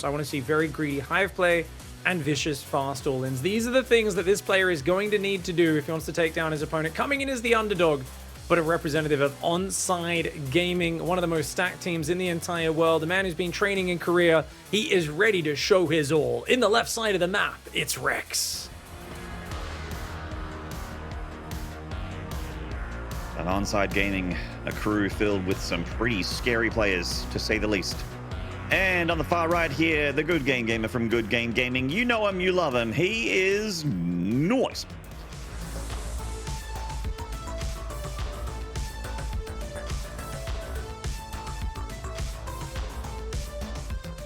I want to see very greedy hive play and vicious fast all-ins. These are the things that this player is going to need to do if he wants to take down his opponent. Coming in as the underdog, but a representative of Onside Gaming, one of the most stacked teams in the entire world. The man who's been training in Korea. He is ready to show his all. In the left side of the map, it's Rex. An Onside Gaming, a crew filled with some pretty scary players, to say the least. And on the far right here, the Good Game Gamer from Good Game Gaming. You know him, you love him. He is Noise.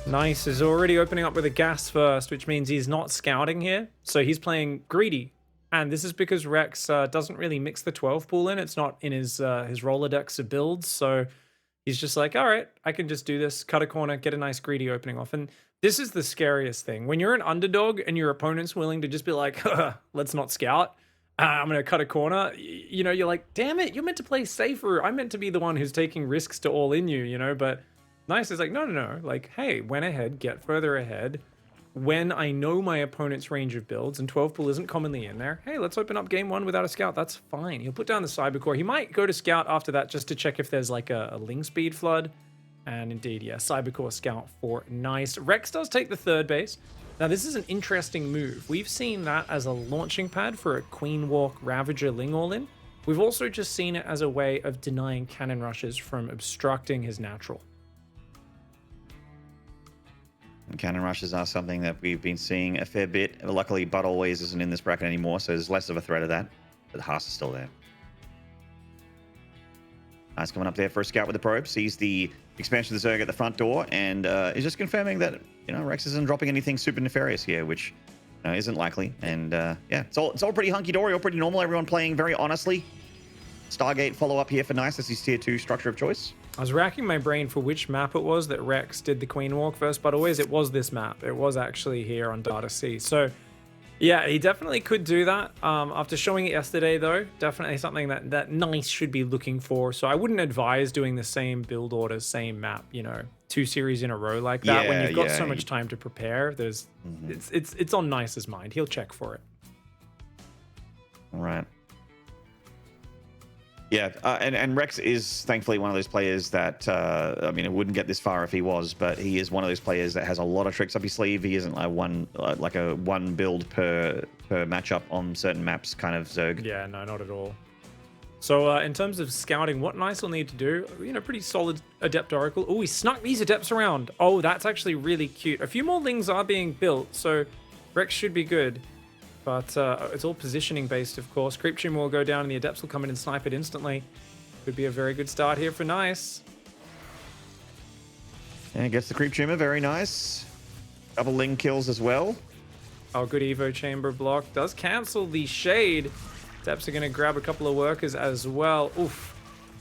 Nice is already opening up with a gas first, which means he's not scouting here. So he's playing greedy. And this is because Rex doesn't really mix the 12 pool in. It's not in his Rolodex of builds. So he's just like, all right, I can just do this, cut a corner, get a nice greedy opening off. And this is the scariest thing. When you're an underdog and your opponent's willing to just be like, let's not scout. I'm going to cut a corner. You know, you're like, damn it, you're meant to play safer. I'm meant to be the one who's taking risks to all in you, you know, but Nice is like, no. Like, hey, went ahead, get further ahead. When I know my opponent's range of builds, and 12 pool isn't commonly in there, hey, let's open up game one without a scout. That's fine. He'll put down the Cybercore. He might go to scout after that just to check if there's like a Ling speed flood. And indeed, yeah, Cybercore scout for Nice. Rex does take the third base. Now, this is an interesting move. We've seen that as a launching pad for a Queen Walk Ravager Ling all-in. We've also just seen it as a way of denying cannon rushes from obstructing his natural. And cannon rushes are something that we've been seeing a fair bit. Luckily, But Always isn't in this bracket anymore, so there's less of a threat of that. But Haas is still there. Nice coming up there for a scout with the probe. Sees the expansion of the Zerg at the front door, and is just confirming that, you know, Rex isn't dropping anything super nefarious here, which isn't likely. And yeah, it's all pretty hunky-dory, all pretty normal. Everyone playing very honestly. Stargate follow-up here for Nice as his tier 2 structure of choice. I was racking my brain for which map it was that Rex did the Queen Walk first, but always it was this map. It was actually here on Data C. So yeah, he definitely could do that. After showing it yesterday, though, definitely something that Nice should be looking for. So I wouldn't advise doing the same build order, same map, you know, 2 series in a row like that. Yeah, when you've got yeah. so much time to prepare, there's it's on Nice's mind. He'll check for it. All right. Yeah, and Rex is thankfully one of those players that, I mean, it wouldn't get this far if he was, but he is one of those players that has a lot of tricks up his sleeve. He isn't like a one build per matchup on certain maps kind of Zerg. Yeah, no, not at all. So in terms of scouting, what Nice will need to do, you know, pretty solid Adept Oracle. Oh, he snuck these Adepts around. Oh, that's actually really cute. A few more Lings are being built, so Rex should be good. But it's all positioning based, of course. Creep Tumor will go down and the Adepts will come in and snipe it instantly. Could be a very good start here for Nice. And gets the Creep Tumor, very nice. Double Ling kills as well. Oh, good Evo Chamber block. Does cancel the Shade. Adepts are going to grab a couple of workers as well. Oof.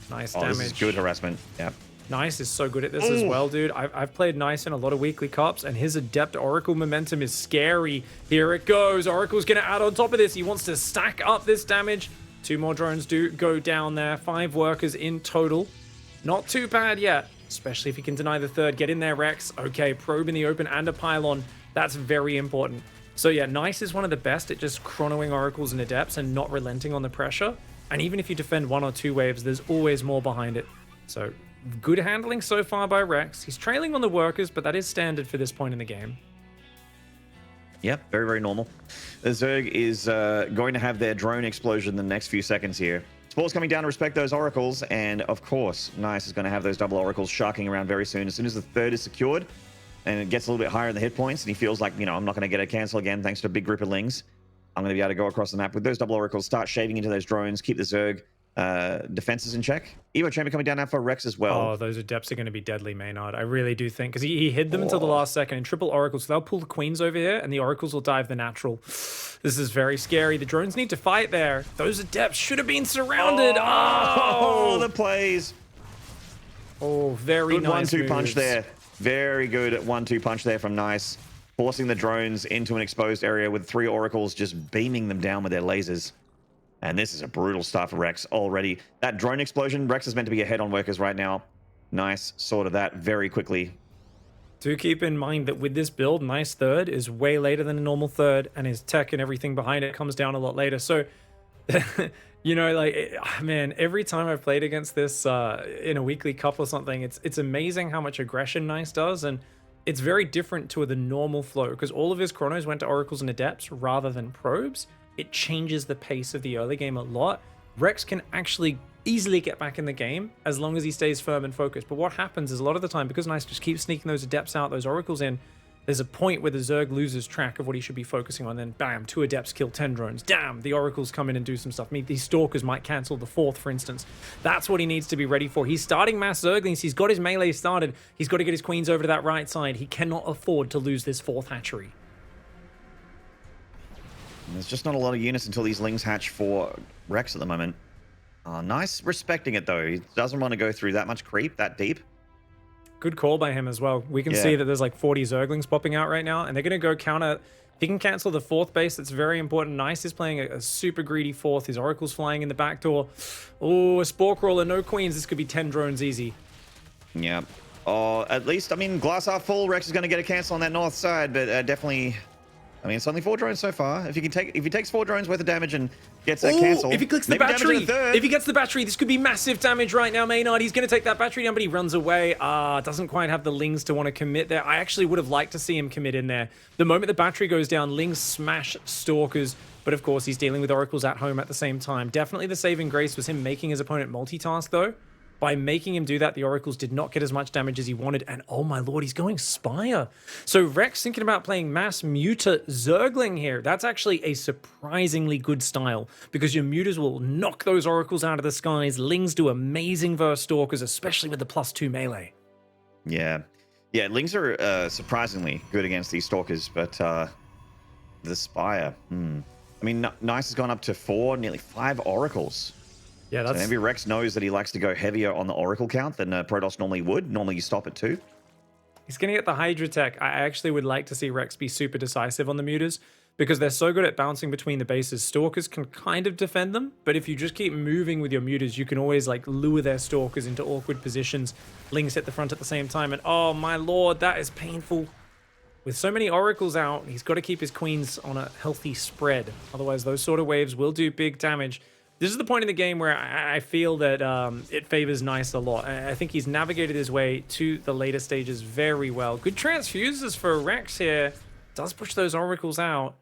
Nice damage. This is good harassment. Yeah. Nice is so good at this as well, dude. I've played Nice in a lot of weekly cops, and his Adept Oracle momentum is scary. Here it goes. Oracle's going to add on top of this. He wants to stack up this damage. 2 more drones do go down there. 5 workers in total. Not too bad yet, especially if he can deny the third. Get in there, Rex. Okay, probe in the open and a pylon. That's very important. So yeah, Nice is one of the best at just chronoing Oracles and Adepts and not relenting on the pressure. And even if you defend 1 or 2 waves, there's always more behind it. So good handling so far by Rex. He's trailing on the workers, but that is standard for this point in the game. Yep, very, very normal. The Zerg is going to have their drone explosion in the next few seconds here. Spores coming down to respect those Oracles, and of course, Nice is going to have those double Oracles sharking around very soon. As soon as the third is secured, and it gets a little bit higher in the hit points, and he feels like, you know, I'm not going to get a cancel again thanks to a big group of Lings. I'm going to be able to go across the map with those double Oracles, start shaving into those drones, keep the Zerg defenses in check. Evo Chamber coming down now for Rex as well. Oh, those Adepts are going to be deadly, Maynard. I really do think, because he hid them until the last second in triple Oracles. So they'll pull the Queens over here, and the Oracles will dive the natural. This is very scary. The drones need to fight there. Those Adepts should have been surrounded. Oh, the plays. Oh, very good nice 1-2 moves. punch there. Very good 1-2 punch there from Nice. Forcing the drones into an exposed area with 3 Oracles just beaming them down with their lasers. And this is a brutal start for Rex already. That drone explosion, Rex is meant to be ahead on workers right now. Nice, sorted that very quickly. Do keep in mind that with this build, Nice third is way later than a normal third, and his tech and everything behind it comes down a lot later. So, you know, like, man, every time I've played against this in a weekly cup or something, it's amazing how much aggression Nice does, and it's very different to the normal flow, because all of his chronos went to Oracles and Adepts rather than Probes. It changes the pace of the early game a lot. Rex can actually easily get back in the game as long as he stays firm and focused. But what happens is a lot of the time, because Nice just keeps sneaking those Adepts out, those Oracles in, there's a point where the Zerg loses track of what he should be focusing on. Then bam, 2 Adepts kill 10 drones. Damn, the Oracles come in and do some stuff. I mean, these Stalkers might cancel the 4th, for instance. That's what he needs to be ready for. He's starting mass Zerglings. He's got his melee started. He's got to get his queens over to that right side. He cannot afford to lose this 4th hatchery. There's just not a lot of units until these Lings hatch for Rex at the moment. Nice respecting it, though. He doesn't want to go through that much creep, that deep. Good call by him as well. We can see that there's like 40 Zerglings popping out right now, and they're going to go counter. If he can cancel the 4th base, that's very important. Nice is playing a super greedy 4th. His Oracle's flying in the back door. Oh, a Spore Crawler, no queens. This could be 10 drones easy. Yeah. At least, I mean, glass half full. Rex is going to get a cancel on that north side, but definitely... I mean, it's only 4 drones so far. If he takes 4 drones worth of damage and gets that cancel, if he clicks the battery, if he gets the battery, this could be massive damage right now, Maynard. He's going to take that battery down, but he runs away. Doesn't quite have the Lings to want to commit there. I actually would have liked to see him commit in there. The moment the battery goes down, Lings smash Stalkers, but of course he's dealing with Oracles at home at the same time. Definitely the saving grace was him making his opponent multitask, though. By making him do that, the Oracles did not get as much damage as he wanted. And oh my lord, he's going Spire. So Rex thinking about playing Mass Muta Zergling here. That's actually a surprisingly good style, because your Mutas will knock those Oracles out of the skies. Lings do amazing versus Stalkers, especially with the +2 melee. Yeah. Yeah, Lings are surprisingly good against these Stalkers, but the Spire... I mean, Nice has gone up to 4, nearly 5 Oracles. Yeah, that's... So maybe Rex knows that he likes to go heavier on the Oracle count than Protoss normally would. Normally you stop at 2. He's going to get the Hydra tech. I actually would like to see Rex be super decisive on the Mutas, because they're so good at bouncing between the bases. Stalkers can kind of defend them, but if you just keep moving with your Mutas, you can always like lure their Stalkers into awkward positions. Lings hit the front at the same time, and oh my lord, that is painful. With so many Oracles out, he's got to keep his queens on a healthy spread. Otherwise, those sort of waves will do big damage. This is the point in the game where I feel that it favors Nice a lot. I think he's navigated his way to the later stages very well. Good transfuses for Rex here. Does push those Oracles out.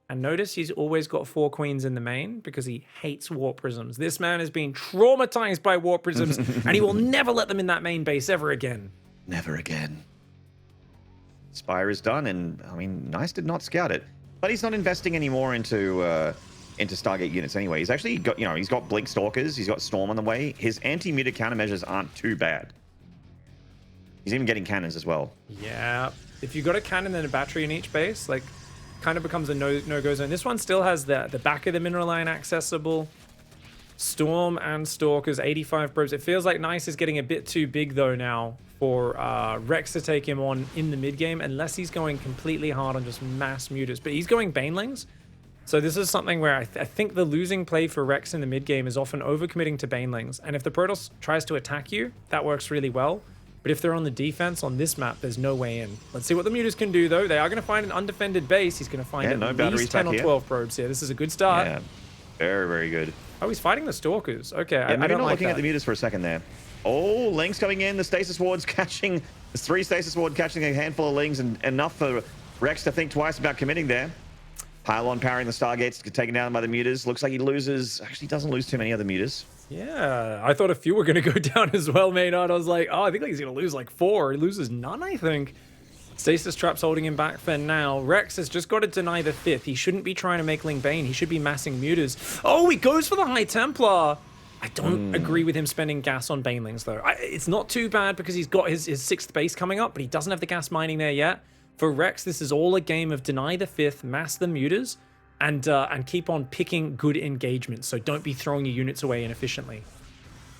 And notice he's always got 4 queens in the main because he hates Warp Prisms. This man has been traumatized by Warp Prisms, and he will never let them in that main base ever again. Never again. Spire is done, and I mean, Nice did not scout it. But he's not investing anymore into Stargate units anyway. He's actually got, you know, he's got Blink Stalkers, he's got Storm on the way. His anti-muta countermeasures aren't too bad. He's even getting cannons as well. Yeah. If you got a cannon and a battery in each base, like, kind of becomes a no-go zone. This one still has the back of the mineral line accessible. Storm and Stalkers, 85 probes. It feels like Nice is getting a bit too big, though, now for Rex to take him on in the mid-game, unless he's going completely hard on just mass mutas. But he's going Banelings. So this is something where I think the losing play for Rex in the mid-game is often overcommitting to Banelings. And if the Protoss tries to attack you, that works really well. But if they're on the defense on this map, there's no way in. Let's see what the Mutas can do, though. They are going to find an undefended base. He's going to find at least 10 or 12 probes here. This is a good start. Yeah, very, very good. Oh, he's fighting the Stalkers. Okay, Yeah, I don't not like looking that. at the Mutas for a second there. Oh, Lings coming in. The Stasis Ward's catching. There's 3 Stasis Ward catching a handful of Lings, and enough for Rex to think twice about committing there. Pylon powering the Stargates, taken down by the Mutas. Looks like he loses. Actually, doesn't lose too many other Mutas. Yeah, I thought a few were going to go down as well, Maynard. I was like, oh, I think he's going to lose like 4. He loses none, I think. Stasis Trap's holding him back for now. Rex has just got to deny the 5th. He shouldn't be trying to make Ling Bane. He should be massing Mutas. Oh, he goes for the High Templar. I don't agree with him spending gas on Banelings, though. It's not too bad because he's got his 6th base coming up, but he doesn't have the gas mining there yet. For Rex, this is all a game of deny the 5th, mass the Mutas, and keep on picking good engagements. So don't be throwing your units away inefficiently.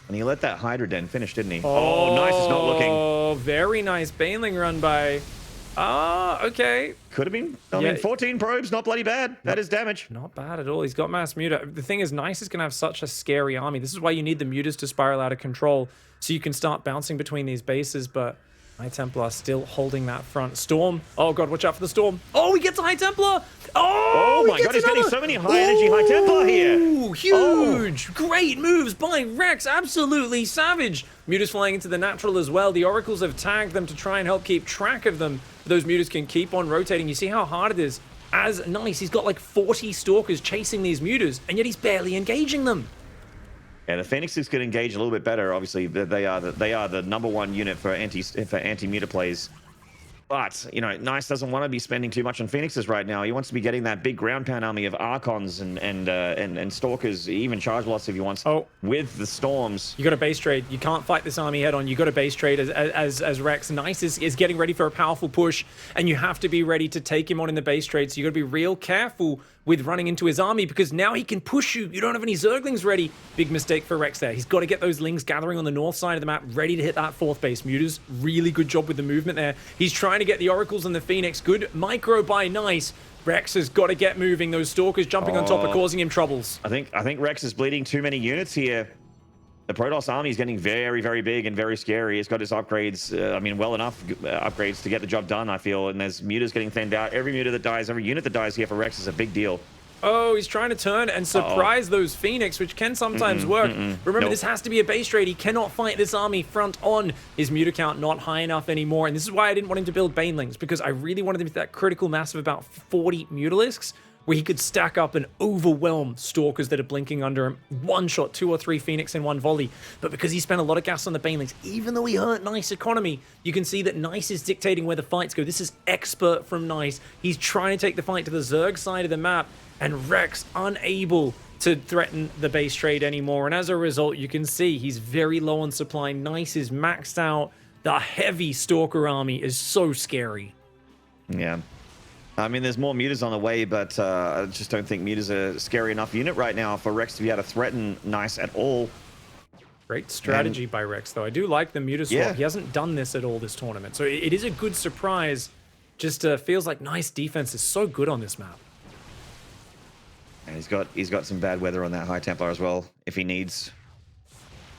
And he let that Hydra Den finish, didn't he? Oh, Nice is not looking. Oh, very nice Baneling run by... Ah, okay. Could have been. I mean, 14 probes, not bloody bad. That is damage. Not bad at all. He's got mass muta. The thing is, Nice is going to have such a scary army. This is why you need the mutas to spiral out of control, so you can start bouncing between these bases. But High Templar still holding that front. Storm. Oh god, watch out for the Storm. Oh, he gets a High Templar. Oh my god, he's getting so many high energy High Templar here. Huge. Oh. Great moves by Rex. Absolutely savage. Mutas flying into the natural as well. The Oracles have tagged them to try and help keep track of them. Those Mutas can keep on rotating. You see how hard it is. As Nice, he's got like 40 Stalkers chasing these Mutas, and yet he's barely engaging them. Yeah, the Phoenixes could engage a little bit better. Obviously, they are the #1 unit for anti-muta plays. But, you know, Nice doesn't want to be spending too much on Phoenixes right now. He wants to be getting that big ground pound army of Archons and Stalkers, even Charge Lots if he wants, with the Storms. You got a base trade. You can't fight this army head on. You got a base trade as Rex. Nice is getting ready for a powerful push, and you have to be ready to take him on in the base trade. So you got to be real careful with running into his army, because now he can push you. You don't have any Zerglings ready. Big mistake for Rex there. He's got to get those Lings gathering on the north side of the map, ready to hit that 4th base. Mutas, really good job with the movement there. He's trying to get the Oracles and the Phoenix. Good micro by Nice. Rex has got to get moving. Those Stalkers jumping on top are causing him troubles. I think Rex is bleeding too many units here. The Protoss army is getting very, very big and very scary. It's got its upgrades, I mean, well enough upgrades to get the job done, I feel. And there's Mutas getting thinned out. Every Muta that dies, every unit that dies here for Rex is a big deal. Oh, he's trying to turn and surprise those Phoenix, which can sometimes work. Remember, this has to be a base trade. He cannot fight this army front on. His Muta count not high enough anymore. And this is why I didn't want him to build Banelings, because I really wanted him to that critical mass of about 40 Mutalisks, where he could stack up and overwhelm Stalkers that are blinking under him. One shot, 2 or 3 Phoenix in one volley. But because he spent a lot of gas on the Banelings, even though he hurt Nice economy, you can see that Nice is dictating where the fights go. This is expert from Nice. He's trying to take the fight to the Zerg side of the map, and Rex unable to threaten the base trade anymore. And as a result, you can see he's very low on supply. Nice is maxed out. The heavy Stalker army is so scary. Yeah. I mean, there's more Mutas on the way, but I just don't think Mutas are a scary enough unit right now for Rex to be able to threaten Nice at all. Great strategy by Rex, though. I do like the Muta swap. Yeah. He hasn't done this at all this tournament, so it is a good surprise. Just feels like Nice defense is so good on this map. And he's got some bad weather on that High Templar as well, if he needs.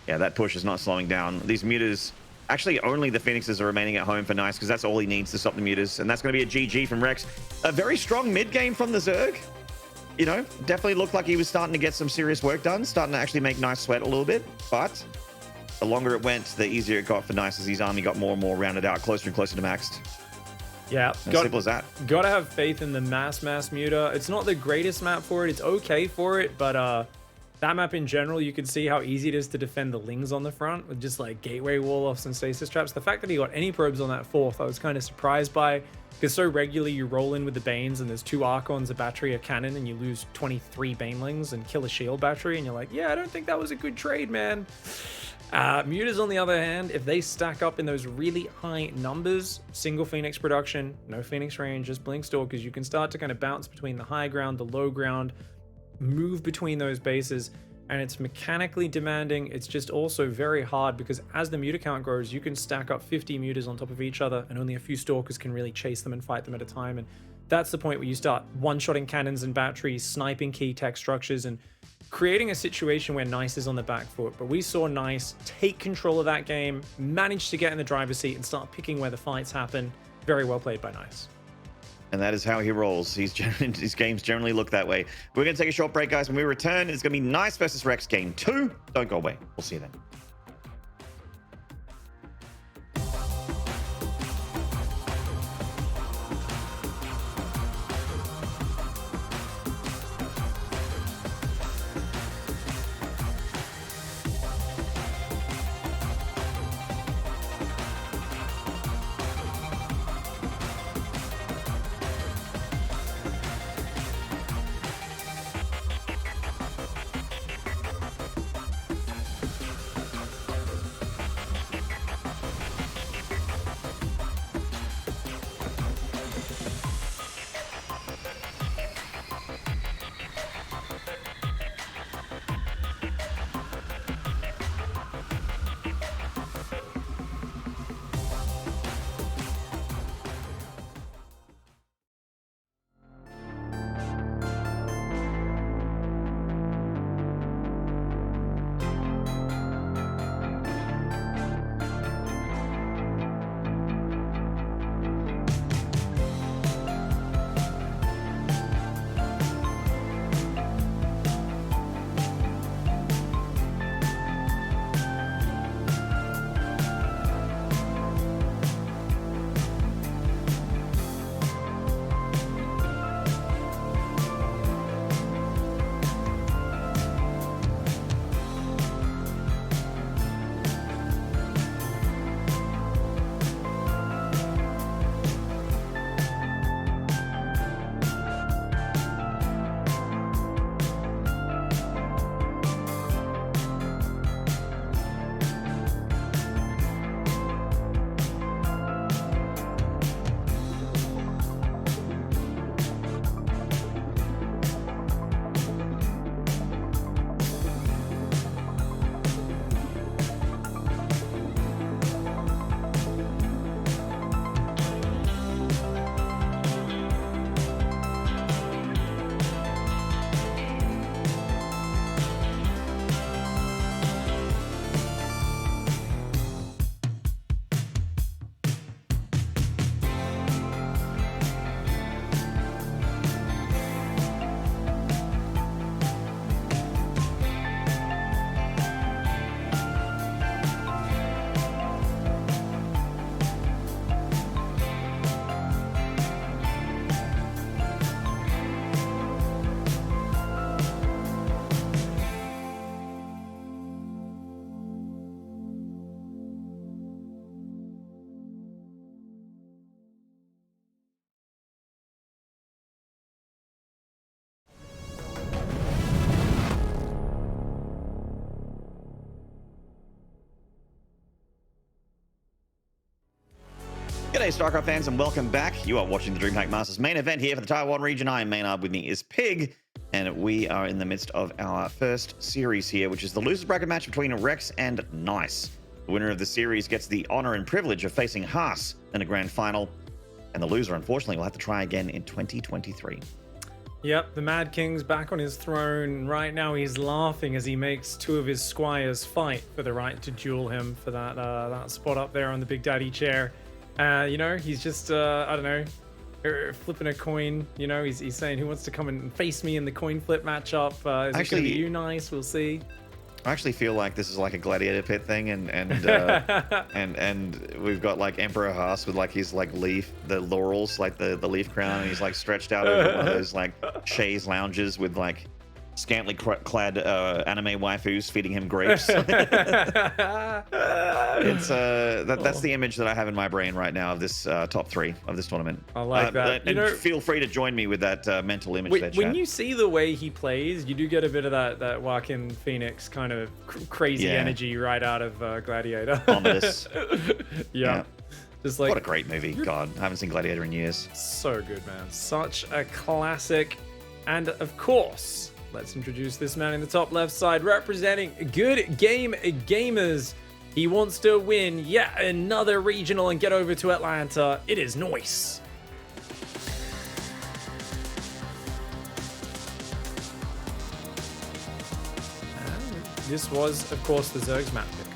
Yeah, that push is not slowing down. These Mutas... Actually, only the Phoenixes are remaining at home for Nice, because that's all he needs to stop the Mutas. And that's going to be a GG from Rex. A very strong mid game from the Zerg. You know, definitely looked like he was starting to get some serious work done, starting to actually make Nice sweat a little bit. But the longer it went, the easier it got for Nice as his army got more and more rounded out, closer and closer to maxed. Yeah, as simple as that. Gotta have faith in the mass Muta. It's not the greatest map for it. It's okay for it, but that map in general, you can see how easy it is to defend the Lings on the front with just like gateway wall-offs and stasis traps. The fact that he got any probes on that 4th, I was kind of surprised by, because so regularly you roll in with the Banes and there's 2 Archons, a battery, a cannon, and you lose 23 Banelings and kill a shield battery, and you're like, yeah, I don't think that was a good trade, man. Mutas, on the other hand, if they stack up in those really high numbers, single Phoenix production, no Phoenix range, just Blink Stalkers, you can start to kind of bounce between the high ground, the low ground, move between those bases, and it's mechanically demanding. It's just also very hard, because as the Muta count grows, you can stack up 50 Mutas on top of each other, and only a few Stalkers can really chase them and fight them at a time. And that's the point where you start one-shotting cannons and batteries, sniping key tech structures, and creating a situation where Nice is on the back foot. But we saw Nice take control of that game, manage to get in the driver's seat, and start picking where the fights happen. Very well played by Nice. And that is how he rolls. His games generally look that way. We're going to take a short break, guys. When we return, it's going to be Nice versus Rex game 2. Don't go away. We'll see you then. G'day, StarCraft fans, and welcome back. You are watching the DreamHack Masters main event here for the Taiwan region. I am Maynard, with me is Pig, and we are in the midst of our first series here, which is the losers bracket match between Rex and Nice. The winner of the series gets the honor and privilege of facing Haas in a grand final, and the loser, unfortunately, will have to try again in 2023. Yep, the Mad King's back on his throne. Right now he's laughing as he makes two of his squires fight for the right to duel him for that spot up there on the Big Daddy chair. You know, he's just, I don't know, flipping a coin. You know, he's saying who wants to come and face me in the coin flip matchup. Is it going to be you, Nice? We'll see. I actually feel like this is like a gladiator pit thing, and we've got like Emperor Haas with like his like the laurels, like the leaf crown, and he's like stretched out over one of those like chaise lounges with like scantily clad anime waifus feeding him grapes. It's that's the image that I have in my brain right now of this top three of this tournament. I like that. And feel free to join me with that mental image there, when chat. you see the way he plays, you do get a bit of that Joaquin Phoenix kind of crazy energy right out of Gladiator. Ominous. Yeah. Just like, what a great movie. God, I haven't seen Gladiator in years. So good, man. Such a classic. And of course, let's introduce this man in the top left side, representing Good Game Gamers. He wants to win yet another regional and get over to Atlanta. It is Noise. And this was, of course, the Zerg's map pick.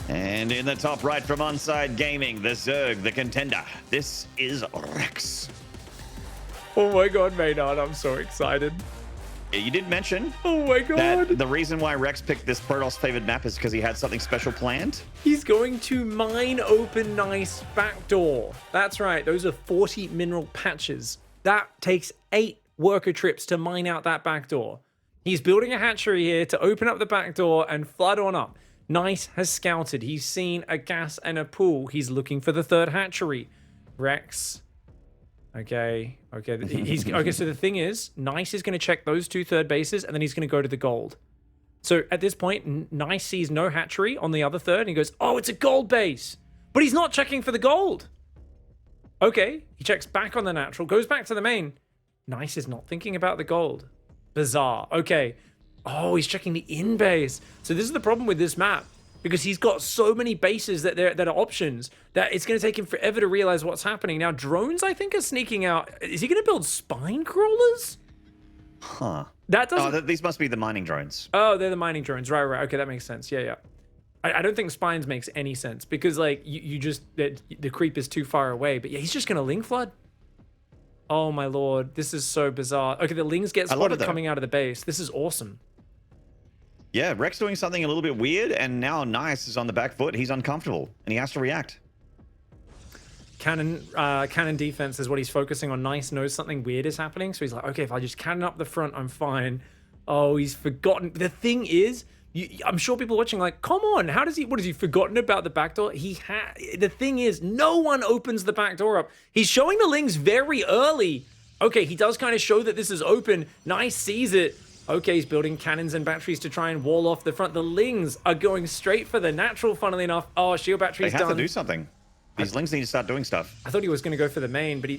And in the top right from Onside Gaming, the Zerg, the contender. This is Rex. Oh my god, Maynard, I'm so excited. You did mention that the reason why Rex picked this Protoss favored map is because he had something special planned. He's going to mine open Nice backdoor. That's right, those are 40 mineral patches. That takes 8 worker trips to mine out that backdoor. He's building a hatchery here to open up the backdoor and flood on up. Nice has scouted. He's seen a gas and a pool. He's looking for the third hatchery. Rex. Okay. So the thing is, Nice is going to check those 2 third bases, and then he's going to go to the gold. So at this point, Nice sees no hatchery on the other third, and he goes, oh, it's a gold base. But he's not checking for the gold. Okay, he checks back on the natural, goes back to the main. Nice is not thinking about the gold. Bizarre. Okay. Oh, he's checking the in base. So this is the problem with this map, because he's got so many bases that are options that it's going to take him forever to realize what's happening. Now, drones, I think, are sneaking out. Is he going to build spine crawlers? Huh. That doesn't... Oh, these must be the mining drones. Oh, they're the mining drones. Right. Okay, that makes sense. Yeah. I don't think spines makes any sense, because, like, you just... The creep is too far away. But yeah, he's just going to Ling flood. Oh, my lord. This is so bizarre. Okay, the Lings get spotted coming out of the base. This is awesome. Yeah, Rex doing something a little bit weird, and now Nice is on the back foot. He's uncomfortable, and he has to react. Cannon defense is what he's focusing on. Nice knows something weird is happening, so he's like, okay, if I just cannon up the front, I'm fine. Oh, he's forgotten. The thing is, I'm sure people watching like, come on, what has he forgotten about the back door? The thing is, no one opens the back door up. He's showing the Lings very early. Okay, he does kind of show that this is open. Nice sees it. Okay, he's building cannons and batteries to try and wall off the front. The Lings are going straight for the natural, funnily enough. Oh, shield battery's done. They have to do something. These Lings need to start doing stuff. I thought he was going to go for the main, but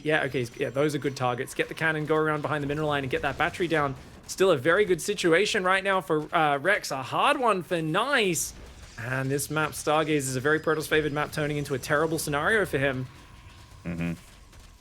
those are good targets. Get the cannon, go around behind the mineral line, and get that battery down. Still a very good situation right now for Rex. A hard one for Nice. And this map, Stargaze, is a very Protoss favored map, turning into a terrible scenario for him.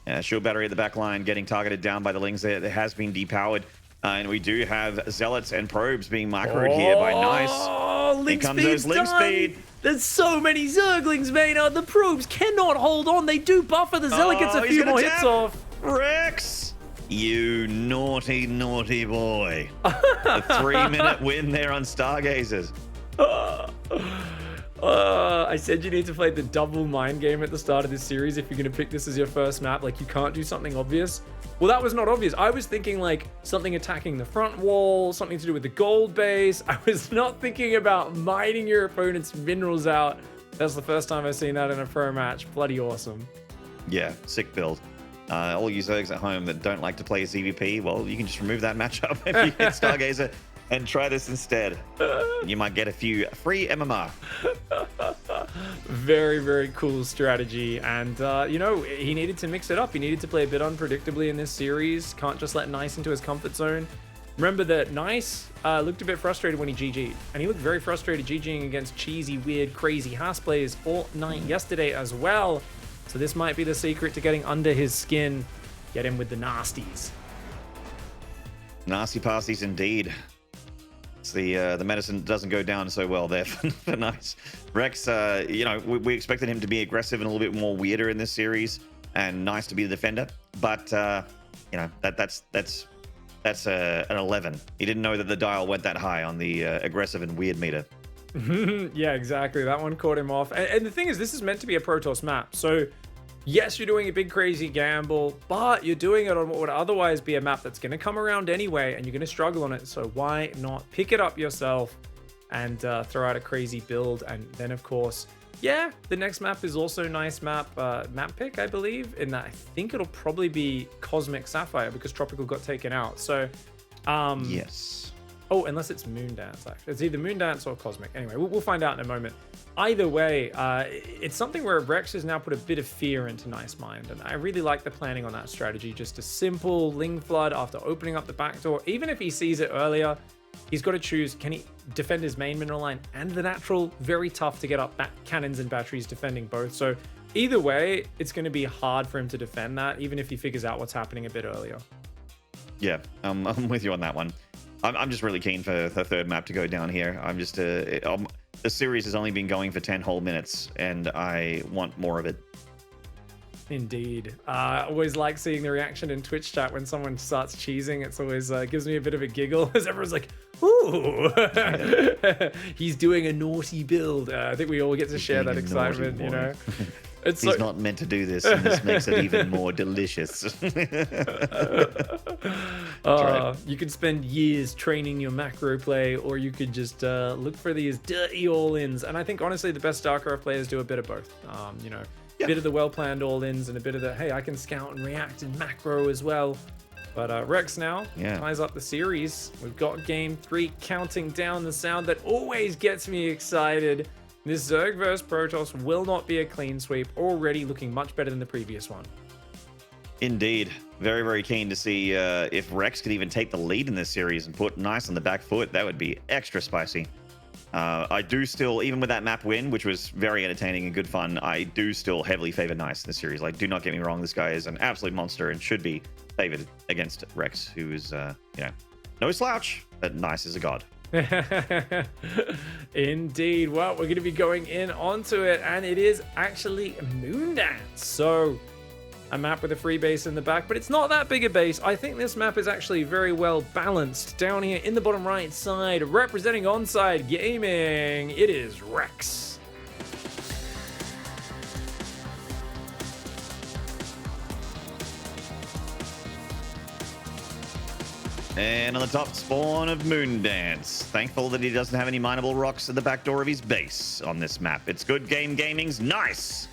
Yeah, shield battery at the back line, getting targeted down by the Lings. There has been depowered. And we do have Zealots and Probes being microed here by Nice. Oh, Ling Here comes those Ling speed. There's so many Zerglings, Maynard. The Probes cannot hold on. They do buffer. The Zealot gets a few more hits off. Rex, you naughty, naughty boy. A 3-minute win there on Stargazers. I said you need to play the double mind game at the start of this series if you're going to pick this as your first map. Like, you can't do something obvious. Well, that was not obvious. I was thinking like something attacking the front wall, something to do with the gold base. I was not thinking about mining your opponent's minerals out. That's the first time I've seen that in a pro match. Bloody awesome. Yeah, sick build. All you Zergs at home that don't like to play CVP, well, you can just remove that matchup if you hit Stargazer and try this instead. You might get a few free MMR. Very, very cool strategy. And, you know, he needed to mix it up. He needed to play a bit unpredictably in this series. Can't just let Nice into his comfort zone. Remember that Nice looked a bit frustrated when he GG'd. And he looked very frustrated GGing against cheesy, weird, crazy Haas players all night yesterday as well. So this might be the secret to getting under his skin. Get him with the nasties. Nasty pasties indeed. It's the medicine doesn't go down so well there for Nice. Rex, you know, we expected him to be aggressive and a little bit more weirder in this series, and Nice to be the defender. But you know, that's an 11. He didn't know that the dial went that high on the aggressive and weird meter. Yeah, exactly. That one caught him off. And the thing is, this is meant to be a Protoss map, so yes, you're doing a big crazy gamble, but you're doing it on what would otherwise be a map that's going to come around anyway, and you're going to struggle on it. So why not pick it up yourself and throw out a crazy build? And then, of course, yeah, the next map is also a nice map pick, I believe. In that, I think it'll probably be Cosmic Sapphire because Tropical got taken out. So, yes. Oh, unless it's Moondance, actually. It's either Moondance or Cosmic. Anyway, we'll find out in a moment. Either way, it's something where Rex has now put a bit of fear into Nice Mind, and I really like the planning on that strategy. Just a simple Ling Flood after opening up the back door. Even if he sees it earlier, he's got to choose, can he defend his main mineral line and the natural? Very tough to get up cannons and batteries defending both. So either way, it's going to be hard for him to defend that, even if he figures out what's happening a bit earlier. Yeah, I'm with you on that one. I'm just really keen for the third map to go down here. I'm just the series has only been going for 10 whole minutes, and I want more of it. Indeed. I always like seeing the reaction in Twitch chat when someone starts cheesing. It's always gives me a bit of a giggle as everyone's like, ooh, he's doing a naughty build. I think we all get to share that excitement, you know. He's not meant to do this, and this makes it even more delicious. You could spend years training your macro play, or you could just look for these dirty all-ins. And I think, honestly, the best StarCraft players do a bit of both. You know, a bit of the well-planned all-ins and a bit of the, hey, I can scout and react in macro as well. But Rex now ties up the series. We've got game 3 counting down, the sound that always gets me excited. This Zerg vs Protoss will not be a clean sweep, already looking much better than the previous one. Indeed. Very, very keen to see if Rex could even take the lead in this series and put Nice on the back foot. That would be extra spicy. I do still, even with that map win, which was very entertaining and good fun, I do still heavily favor Nice in this series. Like, do not get me wrong, this guy is an absolute monster and should be favored against Rex, who is, you know, no slouch, but Nice is a god. Indeed. Well, we're going to be going in onto it, and it is actually Moondance. So a map with a free base in the back, but it's not that big a base. I think this map is actually very well balanced. Down here in the bottom right side, representing Onside Gaming, it is Rex. And on the top, spawn of Moondance. Thankful that he doesn't have any mineable rocks at the back door of his base on this map. It's good game gaming's nice.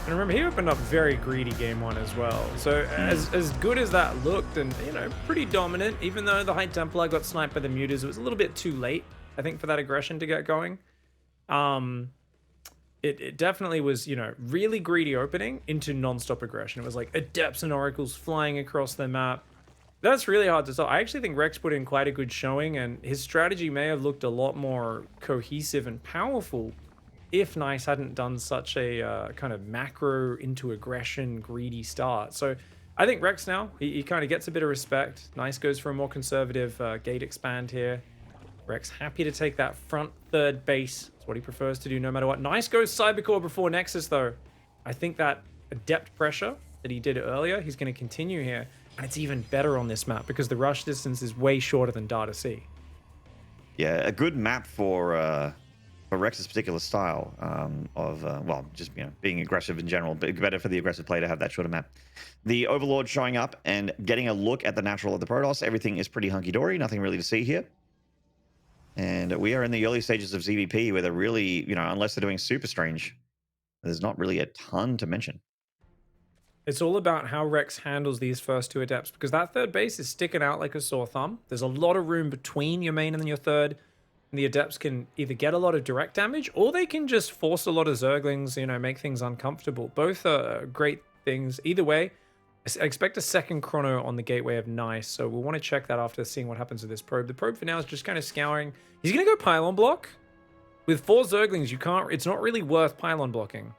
And remember, he opened up very greedy game 1 as well. So as good as that looked, and, you know, pretty dominant, even though the High Templar got sniped by the Mutas, it was a little bit too late, I think, for that aggression to get going. It definitely was, you know, really greedy opening into non-stop aggression. It was like Adepts and Oracles flying across the map. That's really hard to stop. I actually think Rex put in quite a good showing, and his strategy may have looked a lot more cohesive and powerful if Nice hadn't done such a kind of macro into aggression, greedy start. So I think Rex now, he kind of gets a bit of respect. Nice goes for a more conservative gate expand here. Rex happy to take that front third base. That's what he prefers to do no matter what. Nice goes Cybercore before Nexus, though. I think that Adept pressure that he did earlier, he's going to continue here. And it's even better on this map because the rush distance is way shorter than Data C. Yeah, a good map for Rex's particular style well, just, you know, being aggressive in general, but better for the aggressive player to have that shorter map. The Overlord showing up and getting a look at the natural of the Protoss. Everything is pretty hunky-dory. Nothing really to see here. And we are in the early stages of ZVP where they're really, you know, unless they're doing super strange, there's not really a ton to mention. It's all about how Rex handles these first 2 Adepts, because that third base is sticking out like a sore thumb. There's a lot of room between your main and your third. and the Adepts can either get a lot of direct damage, or they can just force a lot of Zerglings, you know, make things uncomfortable. Both are great things. Either way, I expect a second chrono on the Gateway of Nice, so we'll want to check that after seeing what happens with this probe. The probe for now is just kind of scouring. He's going to go pylon block. With 4 Zerglings, you can't. It's not really worth pylon blocking.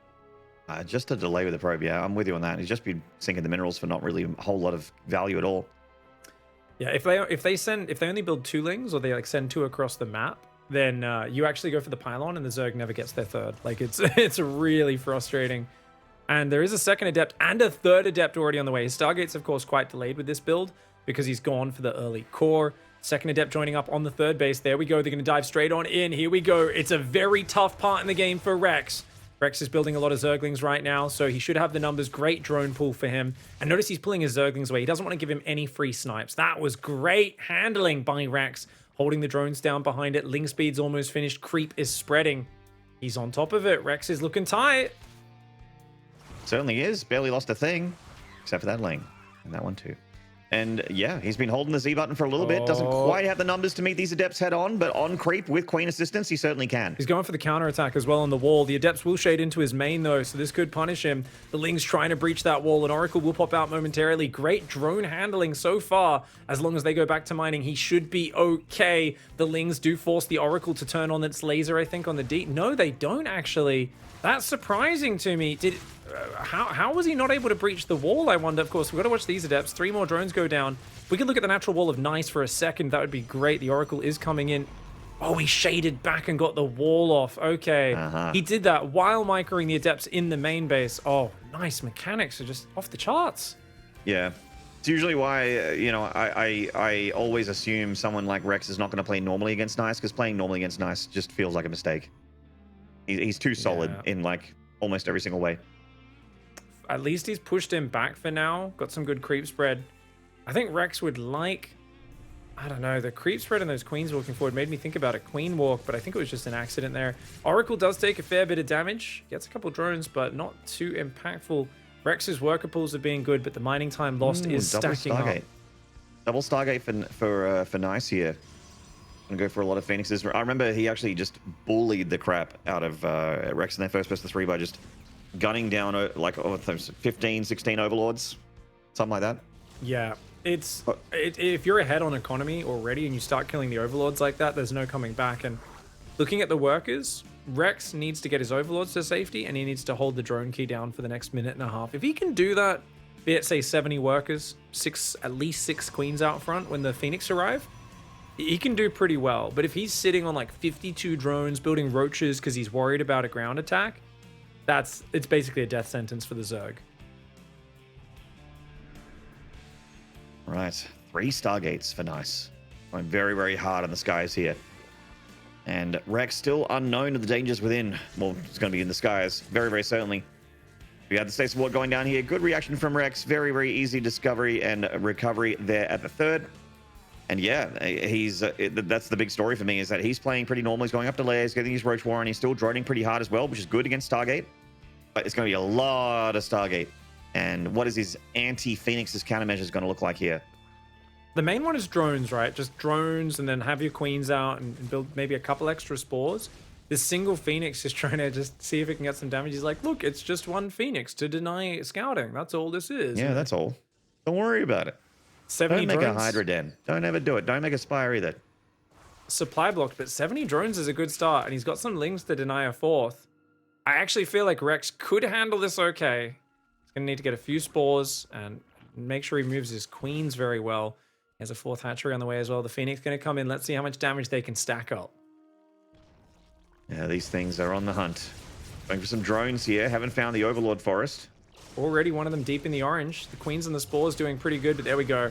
Just a delay with the probe, yeah. I'm with you on that. He's just been sinking the minerals for not really a whole lot of value at all. Yeah, if they only build 2 lings, or they like send 2 across the map, then you actually go for the pylon, and the Zerg never gets their 3rd. Like it's really frustrating. And there is a second Adept and a 3rd Adept already on the way. His Stargate's, of course, quite delayed with this build because he's gone for the early core. Second Adept joining up on the 3rd base. There we go. They're going to dive straight on in. Here we go. It's a very tough part in the game for Rex. Rex is building a lot of Zerglings right now, so he should have the numbers. Great drone pool for him. And notice he's pulling his Zerglings away. He doesn't want to give him any free snipes. That was great handling by Rex, holding the drones down behind it. Ling speed's almost finished. Creep is spreading. He's on top of it. Rex is looking tight. Certainly is. Barely lost a thing, except for that lane. And that one too. And yeah, he's been holding the Z button for a little bit. Doesn't quite have the numbers to meet these Adepts head on, but on creep with Queen assistance, he certainly can. He's going for the counter attack as well on the wall. The Adepts will shade into his main though, so this could punish him. The Ling's trying to breach that wall, and Oracle will pop out momentarily. Great drone handling so far. As long as they go back to mining, he should be okay. The Lings do force the Oracle to turn on its laser, I think, on the D. No, they don't actually. That's surprising to me. How was he not able to breach the wall, I wonder? Of course, we've got to watch these Adepts. 3 more drones go down. If we could look at the natural wall of Nice for a second, that would be great. The Oracle is coming in. Oh, he shaded back and got the wall off. Okay. He did that while microing the Adepts in the main base. Oh, nice. Mechanics are just off the charts. Yeah. It's usually why, you know, I always assume someone like Rex is not going to play normally against Nice, because playing normally against Nice just feels like a mistake. He's too solid in, like, almost every single way. At least he's pushed him back for now. Got some good creep spread. I think Rex would like... I don't know. The creep spread and those queens walking forward made me think about a queen walk, but I think it was just an accident there. Oracle does take a fair bit of damage. Gets a couple drones, but not too impactful. Rex's worker pools are being good, but the mining time lost is stacking up. Double Stargate for Nice here. Gonna go for a lot of Phoenixes. I remember he actually just bullied the crap out of Rex in their first best of 3 by just gunning down like 15, 16 overlords, something like that. Yeah, if you're ahead on economy already and you start killing the overlords like that, there's no coming back. And looking at the workers, Rex needs to get his overlords to safety, and he needs to hold the drone key down for the next minute and a half. If he can do that, be it say 70 workers, at least 6 queens out front when the Phoenix arrive, he can do pretty well. But if he's sitting on like 52 drones building roaches because he's worried about a ground attack, it's basically a death sentence for the Zerg. Right, 3 Stargates for Nice. Going very, very hard on the skies here. And Rex still unknown to the dangers within. Well, it's going to be in the skies, very, very certainly. We had the State Support going down here. Good reaction from Rex. Very, very easy discovery and recovery there at the 3rd. And yeah, that's the big story for me, is that he's playing pretty normal. He's going up to layers, getting his Roach War, and he's still droning pretty hard as well, which is good against Stargate. But it's going to be a lot of Stargate. And what is his anti-Phoenix's countermeasures going to look like here? The main one is drones, right? Just drones, and then have your queens out and build maybe a couple extra spores. This single Phoenix is trying to just see if it can get some damage. He's like, look, it's just 1 Phoenix to deny scouting. That's all this is. Yeah, that's all. Don't worry about it. 70 Don't make drones. a Hydra Den. Don't ever do it. Don't make a Spire either. Supply blocked, but 70 drones is a good start, and he's got some Lings to deny a 4th. I actually feel like Rex could handle this okay. He's going to need to get a few spores and make sure he moves his queens very well. He has a 4th hatchery on the way as well. The Phoenix going to come in. Let's see how much damage they can stack up. Yeah, these things are on the hunt. Going for some drones here. Haven't found the Overlord Forest. Already one of them deep in the orange. The queens and the spores doing pretty good, but there we go. A